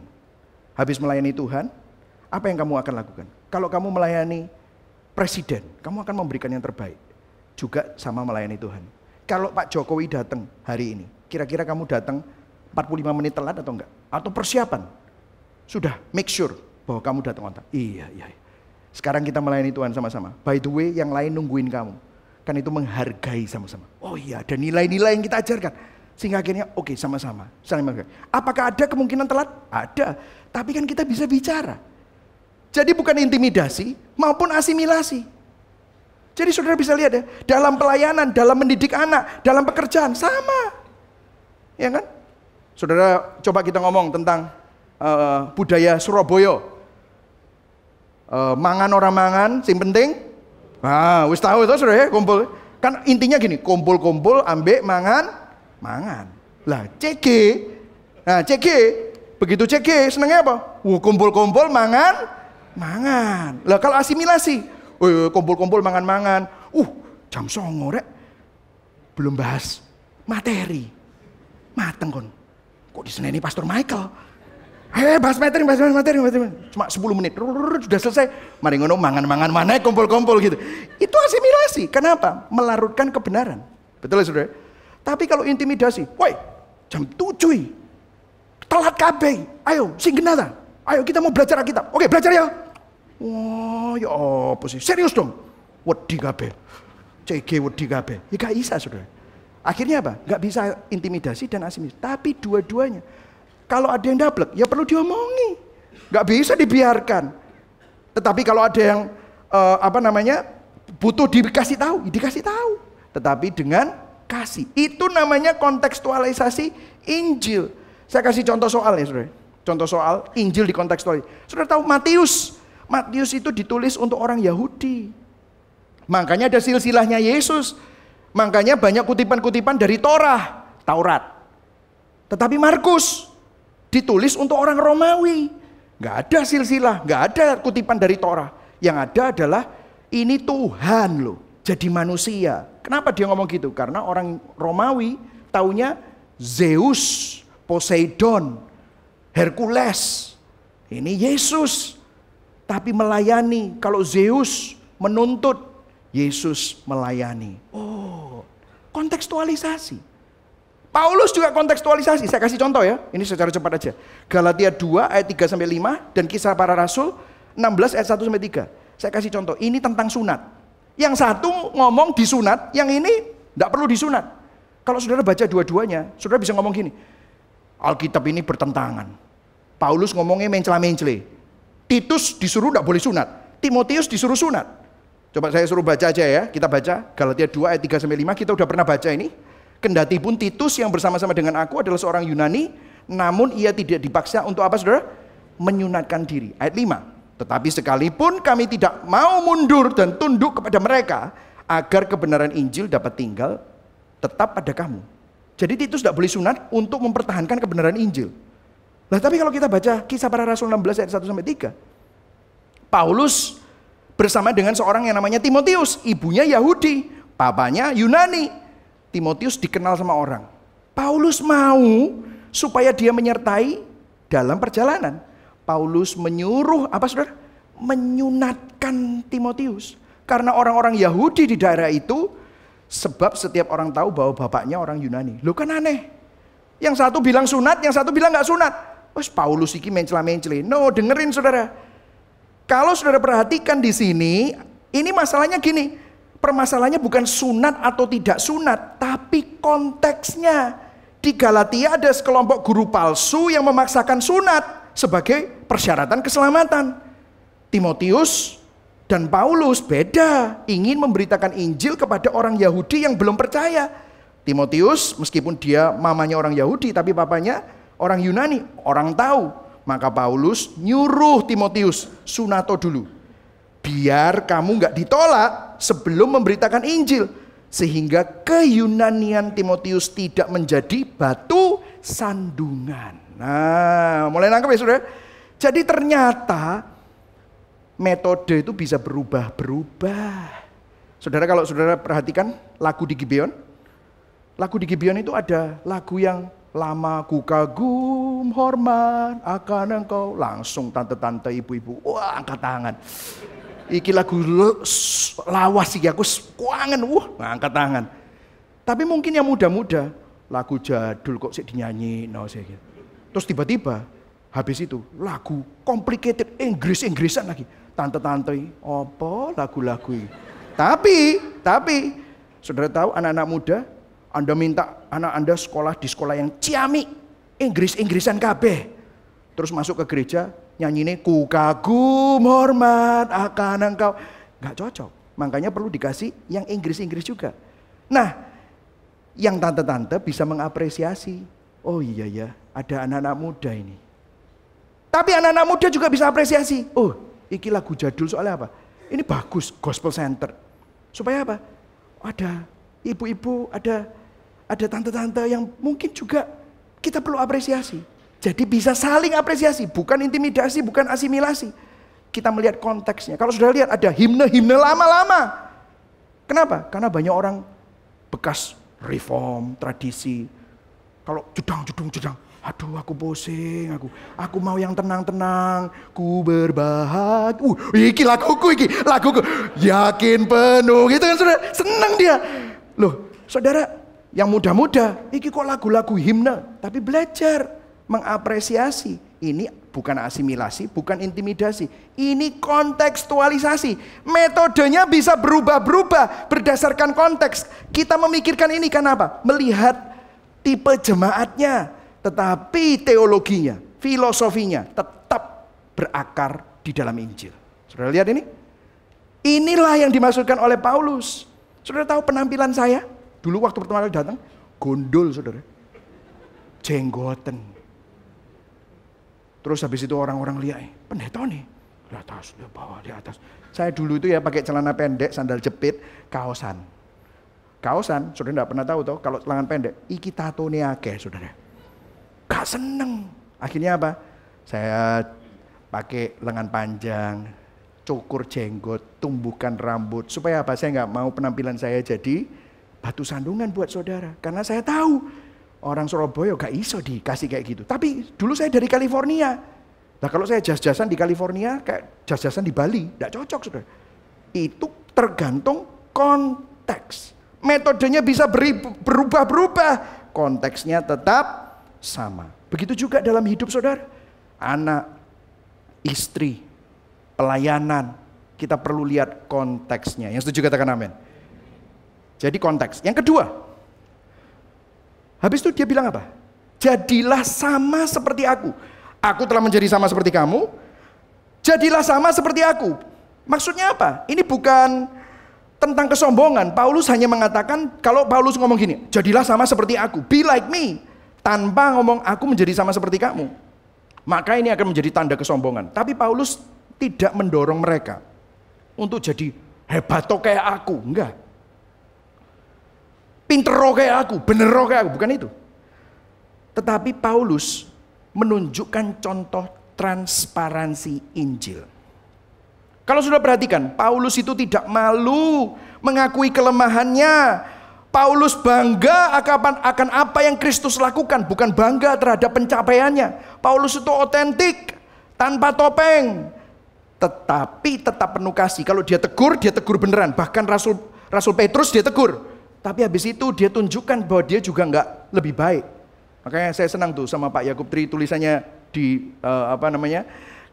Habis melayani Tuhan, apa yang kamu akan lakukan? Kalau kamu melayani presiden, kamu akan memberikan yang terbaik. Juga sama melayani Tuhan. Kalau Pak Jokowi datang hari ini, kira-kira kamu datang 45 menit telat atau enggak? Atau persiapan? Sudah, make sure bahwa kamu datang on time. Iya. Sekarang kita melayani Tuhan sama-sama. By the way, yang lain nungguin kamu. Kan itu menghargai sama-sama. Oh iya, ada nilai-nilai yang kita ajarkan. Sehingga akhirnya oke, sama-sama. Saling menghargai. Apakah ada kemungkinan telat? Ada. Tapi kan kita bisa bicara. Jadi bukan intimidasi maupun asimilasi. Jadi saudara bisa lihat ya, dalam pelayanan, dalam mendidik anak, dalam pekerjaan, sama. Ya kan? Saudara coba kita ngomong tentang budaya Surabaya. Mangan orang mangan, sing penting. Wis tahu itu saudara ya, kumpul. Kan intinya gini, kumpul-kumpul, ambek mangan. Lah CG, begitu CG senengnya apa? Kumpul-kumpul, mangan. Lah kalau asimilasi, kumpul-kumpul mangan-mangan. Jam 09.00 rek. Belum bahas materi. Mateng kon. Kok diseneni Pastor Michael? Bahas materi. Cuma 10 menit. Sudah selesai. Mari ngono mangan-mangan mana kumpul-kumpul gitu. Itu asimilasi. Kenapa? Melarutkan kebenaran. Betul ya saudara? Tapi kalau intimidasi, woi jam 7 telat kabeh. Ayo sing genata. Ayo kita mau belajar Alkitab. Oke belajar ya. Wah, ya apa sih? Serius dong. Wedi kabeh. CG wedi kabeh. Ya gak bisa, saudara. Akhirnya apa? Gak bisa intimidasi dan asimilasi. Tapi dua-duanya. Kalau ada yang dablek, ya perlu diomongi. Gak bisa dibiarkan. Tetapi kalau ada yang butuh dikasih tahu, dikasih tahu. Tetapi dengan kasih. Itu namanya kontekstualisasi Injil. Saya kasih contoh soal ya, saudara. Contoh soal Injil dikontekstualisasi. Saudara tahu Matius itu ditulis untuk orang Yahudi. Makanya ada silsilahnya Yesus. Makanya banyak kutipan-kutipan dari Taurat. Tetapi Markus ditulis untuk orang Romawi. Gak ada silsilah, gak ada kutipan dari Torah. Yang ada adalah ini Tuhan loh, jadi manusia. Kenapa dia ngomong gitu? Karena orang Romawi taunya Zeus, Poseidon, Hercules. Ini Yesus. Tapi melayani. Kalau Zeus menuntut, Yesus melayani. Kontekstualisasi. Paulus juga kontekstualisasi. Saya kasih contoh ya. Ini secara cepat aja. Galatia 2 ayat 3-5 dan Kisah Para Rasul 16 ayat 1-3. Saya kasih contoh. Ini tentang sunat. Yang satu ngomong disunat, yang ini tidak perlu disunat. Kalau saudara baca dua-duanya, saudara bisa ngomong gini. Alkitab ini bertentangan. Paulus ngomongnya mencela-mencele. Titus disuruh tidak boleh sunat. Timotius disuruh sunat. Coba saya suruh baca aja ya. Kita baca Galatia 2 ayat 3-5. Kita udah pernah baca ini. Kendati pun Titus yang bersama-sama dengan aku adalah seorang Yunani. Namun ia tidak dipaksa untuk apa saudara? Menyunatkan diri. Ayat 5. Tetapi sekalipun kami tidak mau mundur dan tunduk kepada mereka. Agar kebenaran Injil dapat tinggal tetap pada kamu. Jadi Titus tidak boleh sunat untuk mempertahankan kebenaran Injil. Nah tapi kalau kita baca Kisah Para Rasul 16 ayat 1-3. Paulus bersama dengan seorang yang namanya Timotius. Ibunya Yahudi, papanya Yunani. Timotius dikenal sama orang. Paulus mau supaya dia menyertai dalam perjalanan. Paulus menyuruh apa saudara? Menyunatkan Timotius. Karena orang-orang Yahudi di daerah itu, sebab setiap orang tahu bahwa bapaknya orang Yunani. Loh kan aneh. Yang satu bilang sunat, yang satu bilang gak sunat. Wes Paulus iki mencela-mencela. No, dengerin saudara. Kalau saudara perhatikan di sini, ini masalahnya gini. Permasalahannya bukan sunat atau tidak sunat, tapi konteksnya. Di Galatia ada sekelompok guru palsu yang memaksakan sunat sebagai persyaratan keselamatan. Timotius dan Paulus beda, ingin memberitakan Injil kepada orang Yahudi yang belum percaya. Timotius meskipun dia mamanya orang Yahudi tapi papanya orang Yunani, orang tahu. Maka Paulus nyuruh Timotius sunato dulu. Biar kamu nggak ditolak sebelum memberitakan Injil. Sehingga keyunanian Timotius tidak menjadi batu sandungan. Nah, mulai nangkep ya saudara? Jadi ternyata metode itu bisa berubah-berubah. Saudara kalau saudara perhatikan lagu di Gibeon. Lagu di Gibeon itu ada lagu yang lama ku kagum hormat akan engkau. Langsung tante-tante ibu-ibu, wah angkat tangan. Iki lagu lawas iki aku kuangen, angkat tangan. Tapi mungkin yang muda-muda, lagu jadul kok sih dinyanyi, no saya gitu. Terus tiba-tiba habis itu lagu complicated Inggrisan lagi. Tante-tante, apa lagu-lagu ini. Tapi saudara tahu anak-anak muda, Anda minta anak Anda sekolah di sekolah yang ciamik, Inggrisan kabeh. Terus masuk ke gereja, nyanyinya ku kagum hormat akan engkau. Gak cocok. Makanya perlu dikasih yang Inggris juga. Nah, yang tante-tante bisa mengapresiasi. Oh iya ya, ada anak-anak muda ini. Tapi anak-anak muda juga bisa apresiasi. Oh, iki lagu jadul soalnya apa? Ini bagus, gospel center. Supaya apa? Ada ibu-ibu, ada tante-tante yang mungkin juga kita perlu apresiasi. Jadi bisa saling apresiasi, bukan intimidasi, bukan asimilasi. Kita melihat konteksnya. Kalau sudah lihat ada himne lama-lama. Kenapa? Karena banyak orang bekas reform, tradisi. Kalau jedang. Aduh, aku pusing, aku mau yang tenang-tenang, ku berbahagia. Iki laguku. Yakin penuh, gitu kan saudara, senang dia. Loh, saudara yang muda-muda, iki kok lagu-lagu himne, tapi belajar mengapresiasi. Ini bukan asimilasi, bukan intimidasi. Ini kontekstualisasi. Metodenya bisa berubah-berubah berdasarkan konteks. Kita memikirkan ini karena apa? Melihat tipe jemaatnya. Tetapi teologinya, filosofinya tetap berakar di dalam Injil. Saudara lihat ini? Inilah yang dimaksudkan oleh Paulus. Saudara tahu penampilan saya? Dulu waktu pertama kali datang, gondol saudara. Jenggoten. Terus habis itu orang-orang lihat, pendeta nih. Di atas, di bawah, di atas. Saya dulu itu ya pakai celana pendek, sandal jepit, kaosan. Kaosan, saudara enggak pernah tahu toh kalau lengan pendek. Iki tatone akeh saudara. Gak seneng. Akhirnya apa? Saya pakai lengan panjang, cukur jenggot, tumbuhkan rambut. Supaya apa? Saya gak mau penampilan saya jadi batu sandungan buat saudara. Karena saya tahu orang Surabaya gak iso dikasih kayak gitu. Tapi dulu saya dari California. Nah kalau saya jas-jasan di California, kayak jas-jasan di Bali, gak cocok saudara. Itu tergantung konteks. Metodenya bisa berubah-berubah. Konteksnya tetap sama. Begitu juga dalam hidup saudara. Anak, istri, pelayanan. Kita perlu lihat konteksnya. Yang setuju katakan amin. Jadi konteks. Yang kedua. Habis itu dia bilang apa? Jadilah sama seperti aku. Aku telah menjadi sama seperti kamu. Jadilah sama seperti aku. Maksudnya apa? Ini bukan tentang kesombongan. Paulus hanya mengatakan, kalau Paulus ngomong gini, jadilah sama seperti aku. Be like me. Tanpa ngomong aku menjadi sama seperti kamu. Maka ini akan menjadi tanda kesombongan. Tapi Paulus tidak mendorong mereka untuk jadi hebat kayak aku. Enggak. Pinter kayak aku, bener kayak aku. Bukan itu. Tetapi Paulus menunjukkan contoh transparansi Injil. Kalau sudah perhatikan, Paulus itu tidak malu mengakui kelemahannya. Paulus bangga akan apa yang Kristus lakukan, bukan bangga terhadap pencapaiannya. Paulus itu otentik, tanpa topeng, tetapi tetap penuh kasih. Kalau dia tegur beneran. Bahkan Rasul Petrus dia tegur. Tapi habis itu dia tunjukkan bahwa dia juga nggak lebih baik. Makanya saya senang tuh sama Pak Yakub Tri, tulisannya di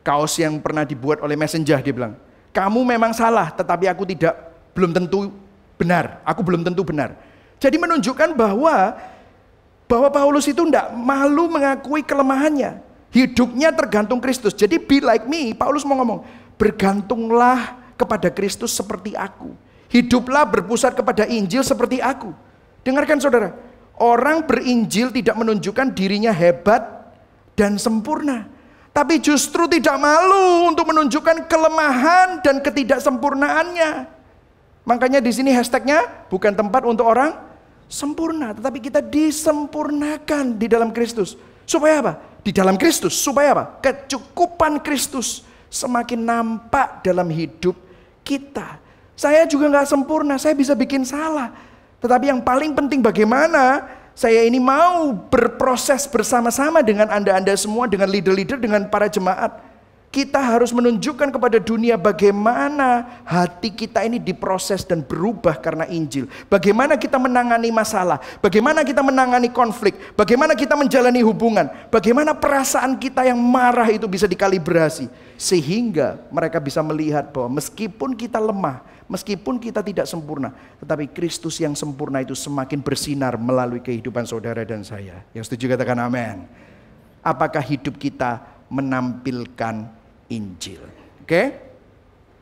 kaos yang pernah dibuat oleh Messenger. Dia bilang, kamu memang salah, tetapi aku belum tentu benar. Aku belum tentu benar. Jadi menunjukkan bahwa Paulus itu tidak malu mengakui kelemahannya. Hidupnya tergantung Kristus. Jadi be like me. Paulus mau ngomong, bergantunglah kepada Kristus seperti aku. Hiduplah berpusat kepada Injil seperti aku. Dengarkan saudara, orang berinjil tidak menunjukkan dirinya hebat dan sempurna. Tapi justru tidak malu untuk menunjukkan kelemahan dan ketidaksempurnaannya. Makanya di sini hashtagnya bukan tempat untuk orang sempurna, tetapi kita disempurnakan di dalam Kristus. Supaya apa? Di dalam Kristus. Supaya apa? Kecukupan Kristus semakin nampak dalam hidup kita. Saya juga gak sempurna, saya bisa bikin salah. Tetapi yang paling penting bagaimana saya ini mau berproses bersama-sama dengan Anda semua, dengan leader-leader, dengan para jemaat. Kita harus menunjukkan kepada dunia bagaimana hati kita ini diproses dan berubah karena Injil. Bagaimana kita menangani masalah, bagaimana kita menangani konflik, bagaimana kita menjalani hubungan, bagaimana perasaan kita yang marah itu bisa dikalibrasi. Sehingga mereka bisa melihat bahwa meskipun kita lemah, meskipun kita tidak sempurna, tetapi Kristus yang sempurna itu semakin bersinar melalui kehidupan saudara dan saya. Yang setuju katakan amin. Apakah hidup kita menampilkan Injil? Oke?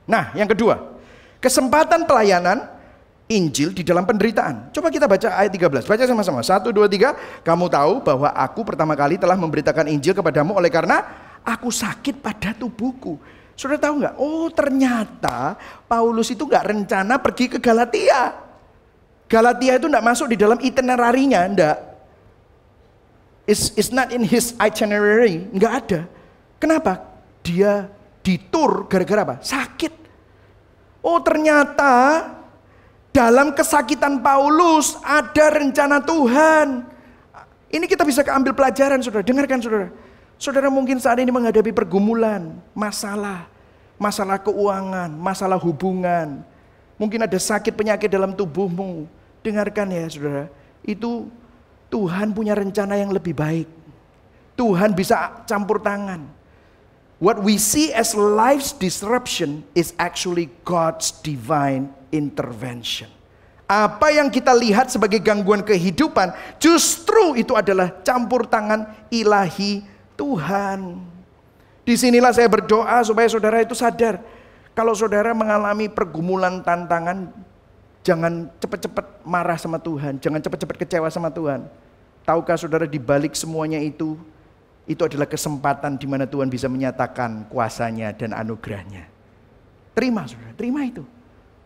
Nah, yang kedua, kesempatan pelayanan Injil di dalam penderitaan. Coba kita baca ayat 13. Baca sama-sama. 1, 2, 3. Kamu tahu bahwa aku pertama kali telah memberitakan Injil kepadamu oleh karena aku sakit pada tubuhku. Saudara tahu nggak? Oh, ternyata Paulus itu nggak rencana pergi ke Galatia. Galatia itu nggak masuk di dalam itinerarinya, nggak. It's not in his itinerary, nggak ada. Kenapa? Dia ditur gara-gara apa? Sakit. Oh, ternyata dalam kesakitan Paulus ada rencana Tuhan. Ini kita bisa ambil pelajaran, saudara. Dengarkan, saudara. Saudara mungkin saat ini menghadapi pergumulan, masalah keuangan, masalah hubungan. Mungkin ada sakit penyakit dalam tubuhmu. Dengarkan ya, saudara. Itu Tuhan punya rencana yang lebih baik. Tuhan bisa campur tangan. What we see as life's disruption is actually God's divine intervention. Apa yang kita lihat sebagai gangguan kehidupan, justru itu adalah campur tangan ilahi Tuhan. Disinilah saya berdoa supaya saudara itu sadar. Kalau saudara mengalami pergumulan, tantangan, jangan cepat-cepat marah sama Tuhan. Jangan cepat-cepat kecewa sama Tuhan. Tahukah saudara di balik semuanya itu adalah kesempatan di mana Tuhan bisa menyatakan kuasanya dan anugerahnya. Terima, saudara, terima itu.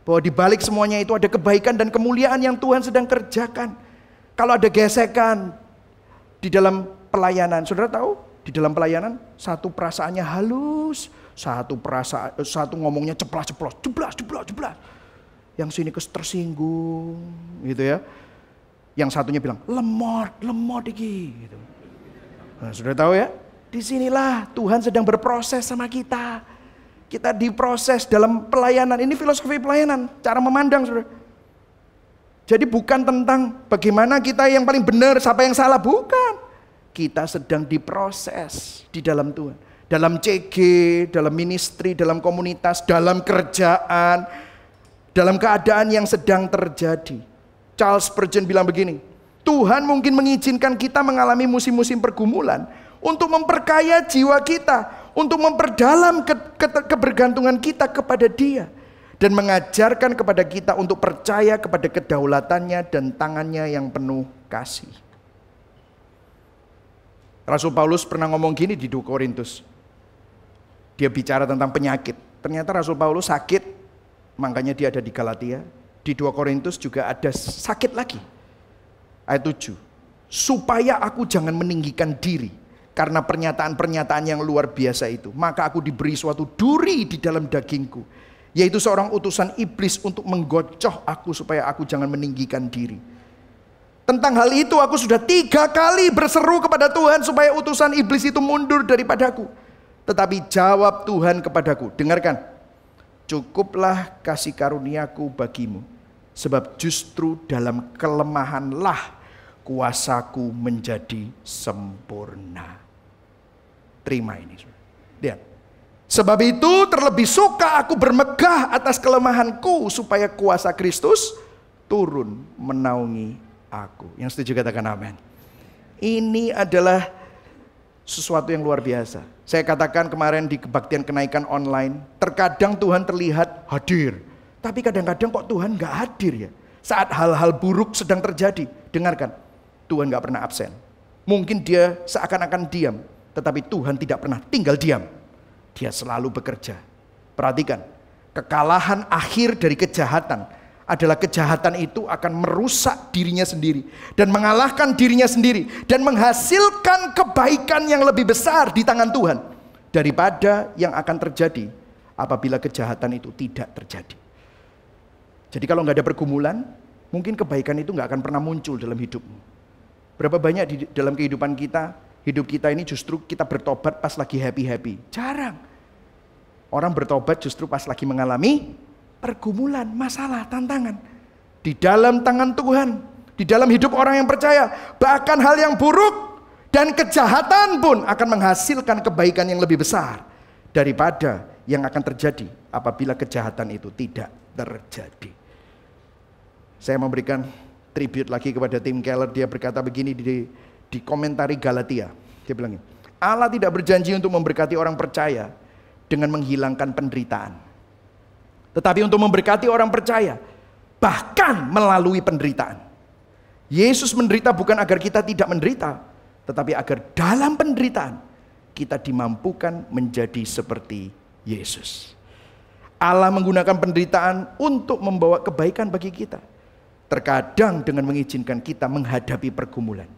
Bahwa di balik semuanya itu ada kebaikan dan kemuliaan yang Tuhan sedang kerjakan. Kalau ada gesekan di dalam pelayanan, saudara tahu, di dalam pelayanan satu perasaannya halus, satu ngomongnya ceplas-ceplos, jeblas. Yang sini tersinggung, gitu ya. Yang satunya bilang lemot iki, gitu. Nah, sudah tahu ya, disinilah Tuhan sedang berproses sama kita. Kita diproses dalam pelayanan. Ini filosofi pelayanan, cara memandang, saudara. Jadi bukan tentang bagaimana kita yang paling benar, siapa yang salah, bukan. Kita sedang diproses di dalam Tuhan. Dalam CG, dalam ministry, dalam komunitas, dalam kerjaan, dalam keadaan yang sedang terjadi. Charles Spurgeon bilang begini, Tuhan mungkin mengizinkan kita mengalami musim-musim pergumulan untuk memperkaya jiwa kita, untuk memperdalam kebergantungan kita kepada Dia, dan mengajarkan kepada kita untuk percaya kepada kedaulatannya dan tangannya yang penuh kasih. Rasul Paulus pernah ngomong gini di 2 Korintus. Dia bicara tentang penyakit. Ternyata Rasul Paulus sakit, makanya dia ada di Galatia. Di 2 Korintus juga ada sakit lagi. Ayat 7, supaya aku jangan meninggikan diri karena pernyataan-pernyataan yang luar biasa itu, maka aku diberi suatu duri di dalam dagingku, yaitu seorang utusan iblis untuk menggocoh aku supaya aku jangan meninggikan diri. Tentang hal itu aku sudah 3 kali berseru kepada Tuhan supaya utusan iblis itu mundur daripadaku. Tetapi jawab Tuhan kepadaku, dengarkan, cukuplah kasih karuniaku bagimu, sebab justru dalam kelemahanlah kuasaku menjadi sempurna. Terima ini. Lihat. Sebab itu terlebih suka aku bermegah atas kelemahanku, supaya kuasa Kristus turun menaungi aku. Yang setuju katakan amin. Ini adalah sesuatu yang luar biasa. Saya katakan kemarin di kebaktian kenaikan online, terkadang Tuhan terlihat hadir, tapi kadang-kadang kok Tuhan gak hadir ya. Saat hal-hal buruk sedang terjadi, dengarkan, Tuhan gak pernah absen. Mungkin dia seakan-akan diam, tetapi Tuhan tidak pernah tinggal diam. Dia selalu bekerja. Perhatikan, kekalahan akhir dari kejahatan adalah kejahatan itu akan merusak dirinya sendiri dan mengalahkan dirinya sendiri dan menghasilkan kebaikan yang lebih besar di tangan Tuhan daripada yang akan terjadi apabila kejahatan itu tidak terjadi. Jadi kalau nggak ada pergumulan, mungkin kebaikan itu nggak akan pernah muncul dalam hidupmu. Berapa banyak dalam kehidupan kita, hidup kita ini justru kita bertobat pas lagi happy-happy. Jarang. Orang bertobat justru pas lagi mengalami pergumulan, masalah, tantangan. Di dalam tangan Tuhan, di dalam hidup orang yang percaya, bahkan hal yang buruk dan kejahatan pun akan menghasilkan kebaikan yang lebih besar daripada yang akan terjadi apabila kejahatan itu tidak terjadi. Saya memberikan tribute lagi kepada Tim Keller. Dia berkata begini di komentari Galatia. Dia bilang, Allah tidak berjanji untuk memberkati orang percaya dengan menghilangkan penderitaan, tetapi untuk memberkati orang percaya bahkan melalui penderitaan. Yesus menderita bukan agar kita tidak menderita, tetapi agar dalam penderitaan kita dimampukan menjadi seperti Yesus. Allah menggunakan penderitaan untuk membawa kebaikan bagi kita. Terkadang dengan mengizinkan kita menghadapi pergumulan.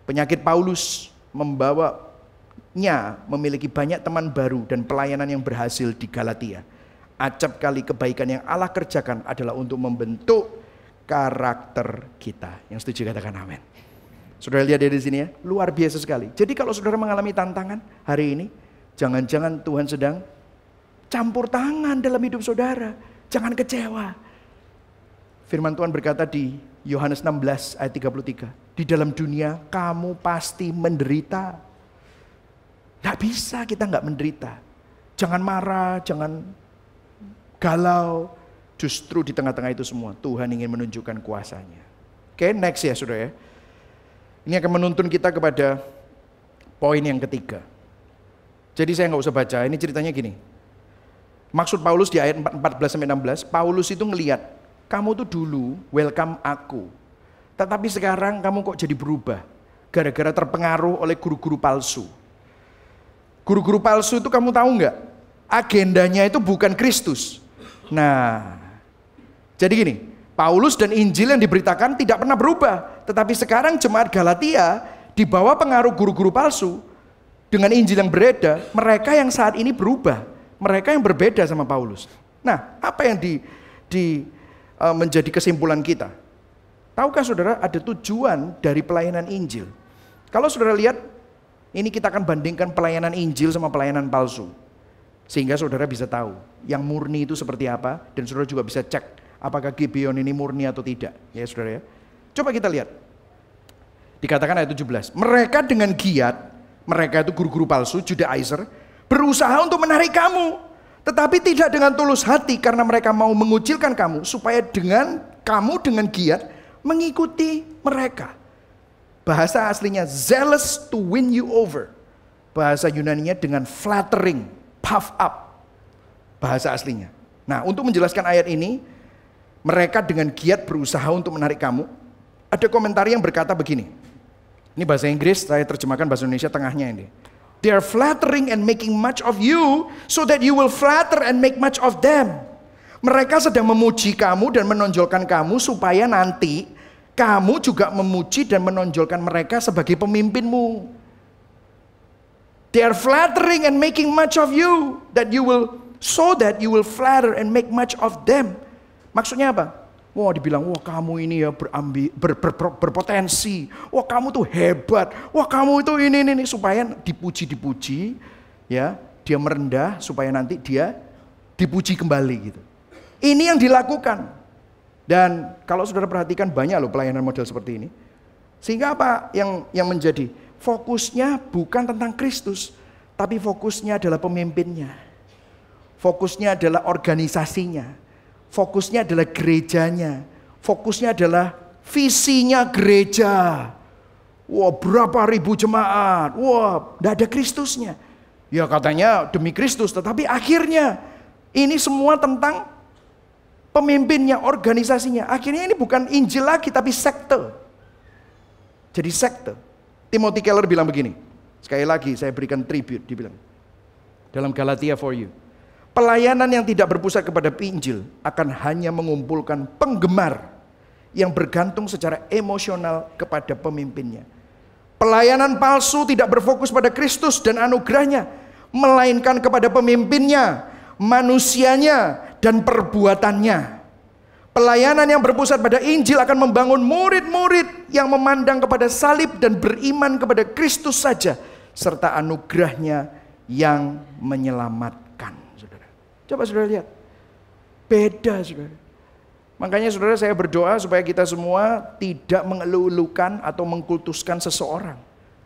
Penyakit Paulus membawanya memiliki banyak teman baru dan pelayanan yang berhasil di Galatia. Acap kali kebaikan yang Allah kerjakan adalah untuk membentuk karakter kita. Yang setuju katakan amin. Saudara lihat dari sini ya, luar biasa sekali. Jadi kalau saudara mengalami tantangan hari ini, jangan-jangan Tuhan sedang campur tangan dalam hidup saudara. Jangan kecewa. Firman Tuhan berkata di Yohanes 16 ayat 33, di dalam dunia kamu pasti menderita. Gak bisa kita gak menderita. Jangan marah, jangan galau. Justru di tengah-tengah itu semua Tuhan ingin menunjukkan kuasanya. Oke, next ya saudara ya. Ini akan menuntun kita kepada poin yang ketiga. Jadi saya nggak usah baca, ini ceritanya gini. Maksud Paulus di ayat 14-16, Paulus itu ngelihat, kamu tuh dulu welcome aku. Tetapi sekarang kamu kok jadi berubah. Gara-gara terpengaruh oleh guru-guru palsu. Guru-guru palsu itu kamu tahu nggak? Agendanya itu bukan Kristus. Nah, jadi gini, Paulus dan Injil yang diberitakan tidak pernah berubah. Tetapi sekarang jemaat Galatia di bawah pengaruh guru-guru palsu dengan Injil yang beredar, mereka yang saat ini berubah. Mereka yang berbeda sama Paulus. Nah, apa yang menjadi kesimpulan kita? Tahukah saudara ada tujuan dari pelayanan Injil? Kalau saudara lihat, ini kita akan bandingkan pelayanan Injil sama pelayanan palsu. Sehingga saudara bisa tahu yang murni itu seperti apa. Dan saudara juga bisa cek apakah Gibeon ini murni atau tidak. Ya saudara ya. Coba kita lihat. Dikatakan ayat 17. Mereka dengan giat, mereka itu guru-guru palsu, Judaizer, berusaha untuk menarik kamu. Tetapi tidak dengan tulus hati karena mereka mau mengucilkan kamu. Supaya kamu dengan giat mengikuti mereka. Bahasa aslinya zealous to win you over. Bahasa Yunaninya dengan flattering, puff up. Bahasa aslinya. Nah, untuk menjelaskan ayat ini, mereka dengan giat berusaha untuk menarik kamu. Ada komentar yang berkata begini. Ini bahasa Inggris, saya terjemahkan bahasa Indonesia tengahnya ini. They are flattering and making much of you so that you will flatter and make much of them. Mereka sedang memuji kamu dan menonjolkan kamu supaya nanti kamu juga memuji dan menonjolkan mereka sebagai pemimpinmu. They are flattering and making much of you so that you will flatter and make much of them. Maksudnya apa? Wah, dibilang, wah kamu ini ya berpotensi. Wah kamu tuh hebat. Wah kamu itu ini supaya dipuji, ya, dia merendah supaya nanti dia dipuji kembali gitu. Ini yang dilakukan. Dan kalau saudara perhatikan banyak loh pelayanan model seperti ini. Sehingga apa yang menjadi fokusnya bukan tentang Kristus, tapi fokusnya adalah pemimpinnya. Fokusnya adalah organisasinya. Fokusnya adalah gerejanya. Fokusnya adalah visinya gereja. Wah, berapa ribu jemaat. Wah, tidak ada Kristusnya. Ya katanya demi Kristus, tetapi akhirnya ini semua tentang pemimpinnya, organisasinya. Akhirnya ini bukan Injil lagi, tapi sekte. Jadi sekte. Timothy Keller bilang begini. Sekali lagi saya berikan tribute, dibilang. Dalam Galatia for you. Pelayanan yang tidak berpusat kepada Injil akan hanya mengumpulkan penggemar yang bergantung secara emosional kepada pemimpinnya. Pelayanan palsu tidak berfokus pada Kristus dan anugerahnya, melainkan kepada pemimpinnya, manusianya, dan perbuatannya. Pelayanan yang berpusat pada Injil akan membangun murid-murid yang memandang kepada salib dan beriman kepada Kristus saja, serta anugerahnya yang menyelamatkan. Saudara. Coba saudara lihat. Beda saudara. Makanya saudara saya berdoa supaya kita semua tidak mengeluh-elukan atau mengkultuskan seseorang.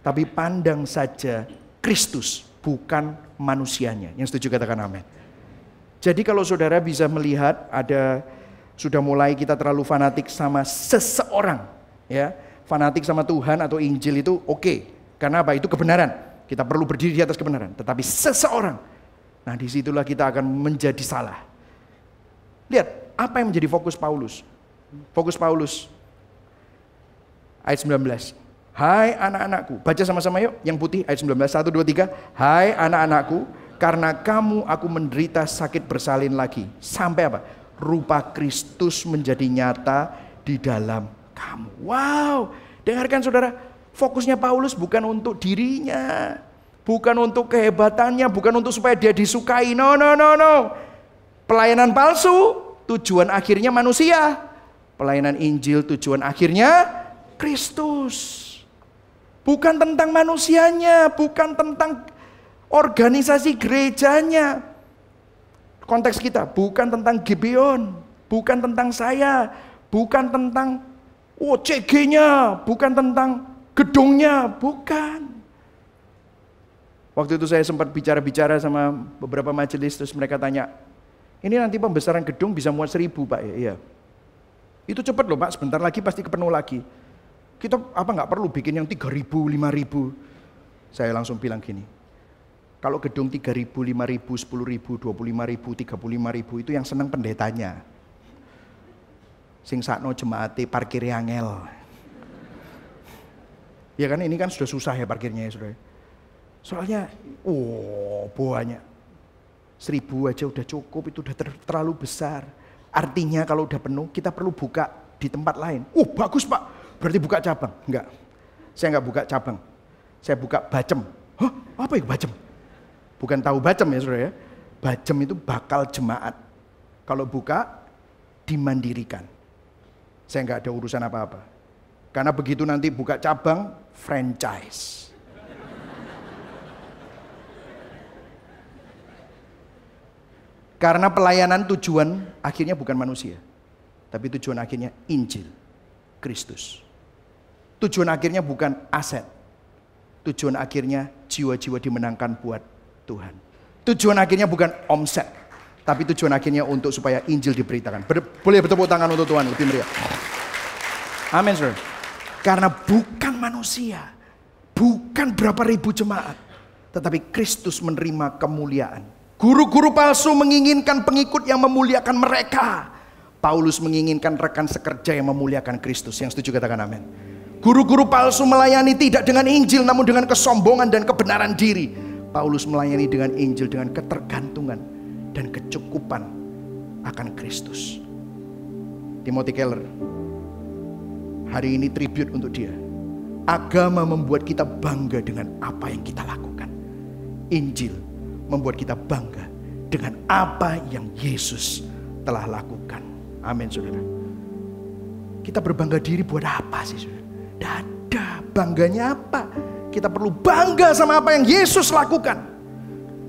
Tapi pandang saja Kristus, bukan manusianya. Yang setuju katakan amin. Jadi kalau saudara bisa melihat sudah mulai kita terlalu fanatik sama seseorang. Ya, fanatik sama Tuhan atau Injil itu oke. Karena apa? Itu kebenaran. Kita perlu berdiri di atas kebenaran. Tetapi seseorang, nah disitulah kita akan menjadi salah. Lihat, apa yang menjadi fokus Paulus? Fokus Paulus. Ayat 19. Hai anak-anakku. Baca sama-sama yuk, yang putih ayat 19. 1, 2, 3. Hai anak-anakku, karena kamu aku menderita sakit bersalin lagi. Sampai apa? Rupa Kristus menjadi nyata di dalam kamu. Wow, dengarkan saudara. Fokusnya Paulus bukan untuk dirinya. Bukan untuk kehebatannya, bukan untuk supaya dia disukai. No. Pelayanan palsu, tujuan akhirnya manusia. Pelayanan Injil, tujuan akhirnya Kristus. Bukan tentang manusianya, bukan tentang organisasi gerejanya. Konteks kita, bukan tentang Gibeon, bukan tentang saya, bukan tentang CG-nya, bukan tentang gedungnya, bukan. Waktu itu saya sempat bicara-bicara sama beberapa majelis, terus mereka tanya, ini nanti pembesaran gedung bisa muat 1.000 Pak ya? Iya. Itu cepat loh Pak, sebentar lagi pasti kepenuh lagi. Kita nggak perlu bikin yang 3.000, 5.000. Saya langsung bilang gini, kalau gedung 3.000, 5.000, 10.000, 25.000, 35.000 itu yang seneng pendetanya. Sing sakno jemaate parkir angel. Ya kan ini kan sudah susah ya parkirnya ya saudara. Soalnya, banyak. 1.000 aja udah cukup, itu udah terlalu besar. Artinya kalau udah penuh, kita perlu buka di tempat lain. Bagus Pak, berarti buka cabang. Enggak, saya enggak buka cabang. Saya buka bacem. Hah? Apa itu bacem? Bukan tahu bacem ya saudara ya. Bacem itu bakal jemaat. Kalau buka, dimandirikan. Saya enggak ada urusan apa-apa. Karena begitu nanti buka cabang, franchise. Karena pelayanan tujuan akhirnya bukan manusia, tapi tujuan akhirnya Injil, Kristus. Tujuan akhirnya bukan aset, tujuan akhirnya jiwa-jiwa dimenangkan buat Tuhan. Tujuan akhirnya bukan omset, tapi tujuan akhirnya untuk supaya Injil diberitakan. Boleh bertepuk tangan untuk Tuhan lebih meriah. Amin, saudara. Karena bukan manusia, bukan berapa ribu jemaat, tetapi Kristus menerima kemuliaan. Guru-guru palsu menginginkan pengikut yang memuliakan mereka. Paulus menginginkan rekan sekerja yang memuliakan Kristus. Yang setuju katakan amin. Guru-guru palsu melayani tidak dengan Injil, namun dengan kesombongan dan kebenaran diri. Paulus melayani dengan Injil, dengan ketergantungan dan kecukupan akan Kristus. Timothy Keller, hari ini tribute untuk dia. Agama membuat kita bangga dengan apa yang kita lakukan. Injil membuat kita bangga dengan apa yang Yesus telah lakukan. Amin saudara. Kita berbangga diri buat apa sih saudara? Tidak ada. Bangganya apa? Kita perlu bangga sama apa yang Yesus lakukan.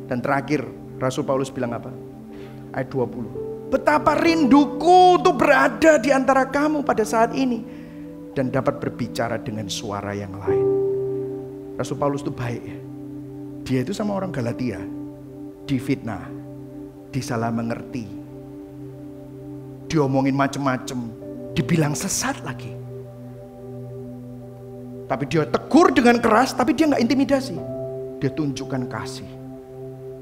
Dan terakhir Rasul Paulus bilang apa? Ayat 20. Betapa rinduku untuk berada di antara kamu pada saat ini dan dapat berbicara dengan suara yang lain. Rasul Paulus itu baik ya. Dia itu sama orang Galatia difitnah, disalah mengerti, diomongin macem-macem, dibilang sesat lagi. Tapi dia tegur dengan keras, tapi dia nggak intimidasi. Dia tunjukkan kasih.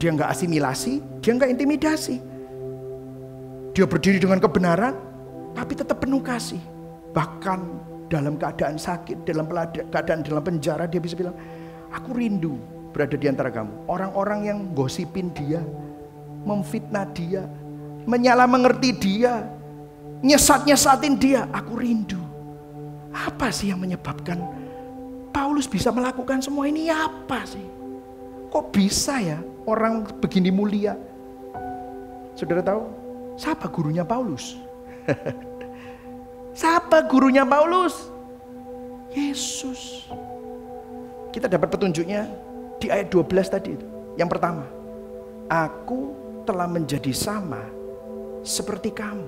Dia nggak asimilasi, dia nggak intimidasi. Dia berdiri dengan kebenaran, tapi tetap penuh kasih. Bahkan dalam keadaan sakit, dalam keadaan dalam penjara, dia bisa bilang, aku rindu berada di antara kamu. Orang-orang yang gosipin dia, memfitnah dia, menyalah mengerti dia, nyesat-nyesatin dia, aku rindu. Apa sih yang menyebabkan Paulus bisa melakukan semua ini? Apa sih? Kok bisa ya orang begini mulia? Saudara tahu siapa gurunya Paulus? Siapa gurunya Paulus? Yesus. Kita dapat petunjuknya di ayat 12 tadi itu. Yang pertama, aku telah menjadi sama seperti kamu.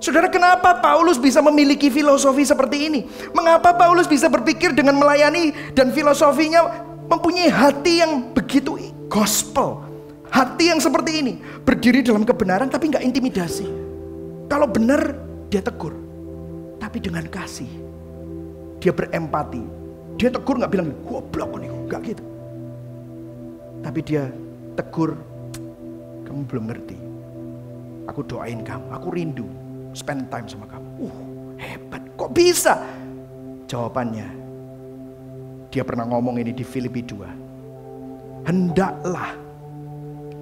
Saudara, kenapa Paulus bisa memiliki filosofi seperti ini? Mengapa Paulus bisa berpikir dengan melayani dan filosofinya mempunyai hati yang begitu gospel? Hati yang seperti ini, berdiri dalam kebenaran tapi gak intimidasi. Kalau benar dia tegur, tapi dengan kasih. Dia berempati. Dia tegur gak bilang goblok nih, gak gitu. Tapi dia tegur, kamu belum ngerti. Aku doain kamu, aku rindu spend time sama kamu. Hebat, kok bisa? Jawabannya, dia pernah ngomong ini di Filipi 2. Hendaklah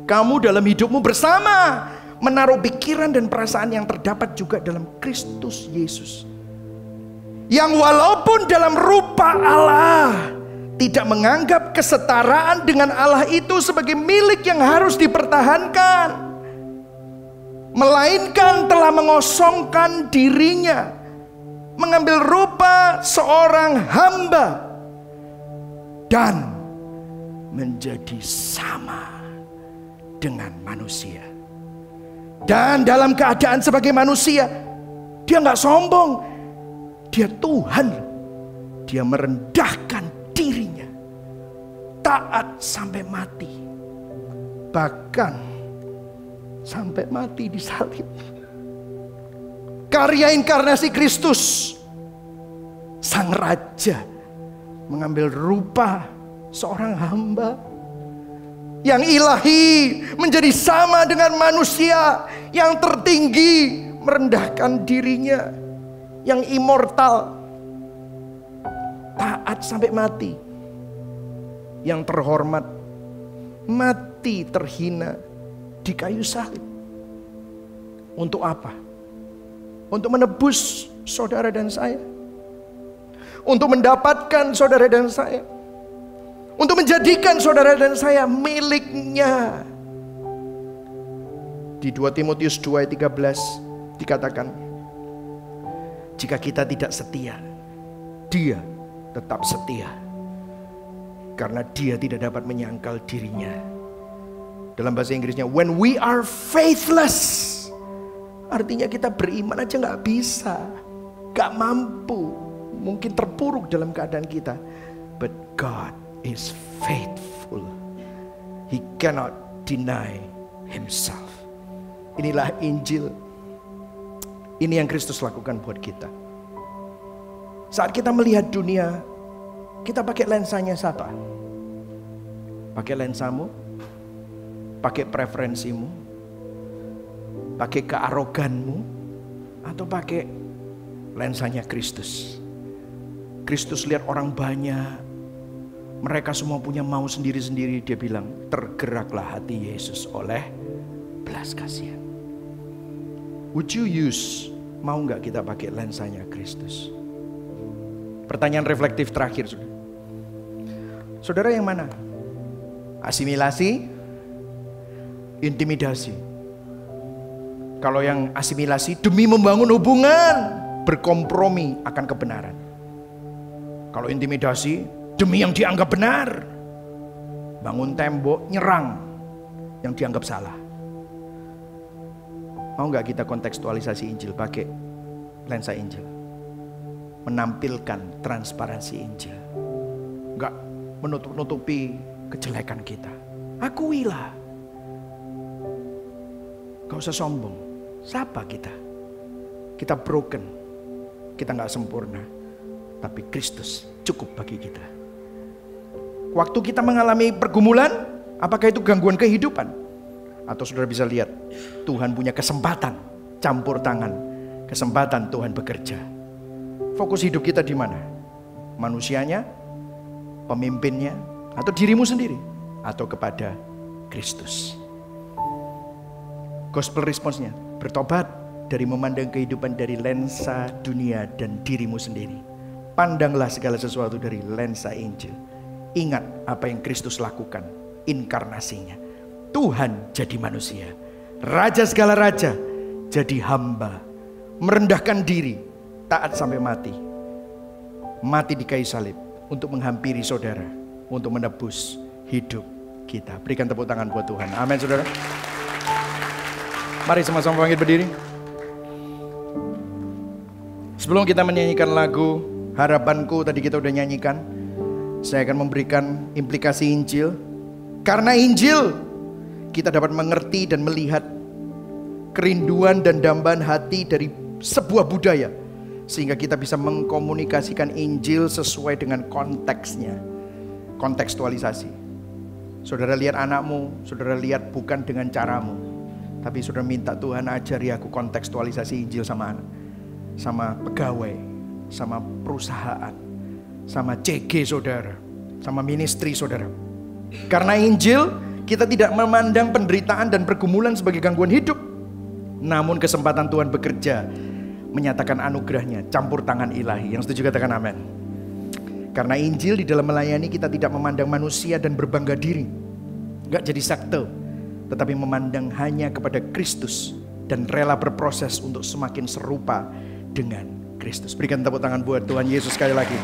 kamu dalam hidupmu bersama menaruh pikiran dan perasaan yang terdapat juga dalam Kristus Yesus, yang walaupun dalam rupa Allah tidak menganggap kesetaraan dengan Allah itu sebagai milik yang harus dipertahankan, melainkan telah mengosongkan dirinya, mengambil rupa seorang hamba dan menjadi sama dengan manusia. Dan dalam keadaan sebagai manusia, dia gak sombong, dia Tuhan. Dia merendahkan dirinya, taat sampai mati, bahkan sampai mati di salib. Karya inkarnasi Kristus, Sang Raja mengambil rupa seorang hamba yang ilahi menjadi sama dengan manusia yang tertinggi, merendahkan dirinya, yang immortal, taat sampai mati, yang terhormat mati terhina di kayu salib. Untuk apa? Untuk menebus saudara dan saya, untuk mendapatkan saudara dan saya, untuk menjadikan saudara dan saya miliknya. Di 2 Timotius 2 ayat 13 dikatakan, jika kita tidak setia, Dia tetap setia, karena Dia tidak dapat menyangkal dirinya. Dalam bahasa Inggrisnya, when we are faithless, artinya kita beriman aja gak bisa, gak mampu, mungkin terpuruk dalam keadaan kita. But God is faithful. He cannot deny Himself. Inilah Injil. Ini yang Kristus lakukan buat kita. Saat kita melihat dunia, kita pakai lensanya siapa? Pakai lensamu? Pakai preferensimu? Pakai kearoganmu? Atau pakai lensanya Kristus? Kristus lihat orang banyak, mereka semua punya mau sendiri-sendiri. Dia bilang, tergeraklah hati Yesus oleh belas kasihan. Would you use, mau gak kita pakai lensanya Kristus? Pertanyaan reflektif terakhir, saudara. Saudara yang mana? Asimilasi, intimidasi. Kalau yang asimilasi demi membangun hubungan, berkompromi akan kebenaran. Kalau intimidasi demi yang dianggap benar, bangun tembok, nyerang yang dianggap salah. Mau gak kita kontekstualisasi Injil, pakai lensa Injil, menampilkan transparansi Injil, gak menutup-nutupi kejelekan kita. Akuilah, gak usah sombong. Siapa kita? Kita broken, kita gak sempurna, tapi Kristus cukup bagi kita. Waktu kita mengalami pergumulan, apakah itu gangguan kehidupan? Atau saudara bisa lihat, Tuhan punya kesempatan campur tangan, kesempatan Tuhan bekerja. Fokus hidup kita di mana? Manusianya, pemimpinnya, atau dirimu sendiri, atau kepada Kristus? Gospel response-nya, bertobat dari memandang kehidupan dari lensa dunia dan dirimu sendiri. Pandanglah segala sesuatu dari lensa Injil. Ingat apa yang Kristus lakukan, inkarnasinya. Tuhan jadi manusia, Raja segala raja jadi hamba, merendahkan diri, taat sampai mati. Mati di kayu salib untuk menghampiri saudara, untuk menebus hidup kita. Berikan tepuk tangan buat Tuhan. Amin, saudara. Mari sama-sama bangkit berdiri. Sebelum kita menyanyikan lagu Harapanku, tadi kita udah nyanyikan, saya akan memberikan implikasi Injil. Karena Injil, kita dapat mengerti dan melihat kerinduan dan dambaan hati dari sebuah budaya, sehingga kita bisa mengkomunikasikan Injil sesuai dengan konteksnya. Kontekstualisasi. Saudara lihat anakmu, saudara lihat bukan dengan caramu, tapi saudara minta Tuhan ajari aku kontekstualisasi Injil sama anak, sama pegawai, sama perusahaan, sama CG saudara, sama ministry saudara. Karena Injil, kita tidak memandang penderitaan dan pergumulan sebagai gangguan hidup, namun kesempatan Tuhan bekerja, menyatakan anugerahnya, campur tangan ilahi. Yang setuju katakan amin. Karena Injil di dalam melayani, kita tidak memandang manusia dan berbangga diri, gak jadi sekte, tetapi memandang hanya kepada Kristus dan rela berproses untuk semakin serupa dengan Kristus. Berikan tepuk tangan buat Tuhan Yesus sekali lagi.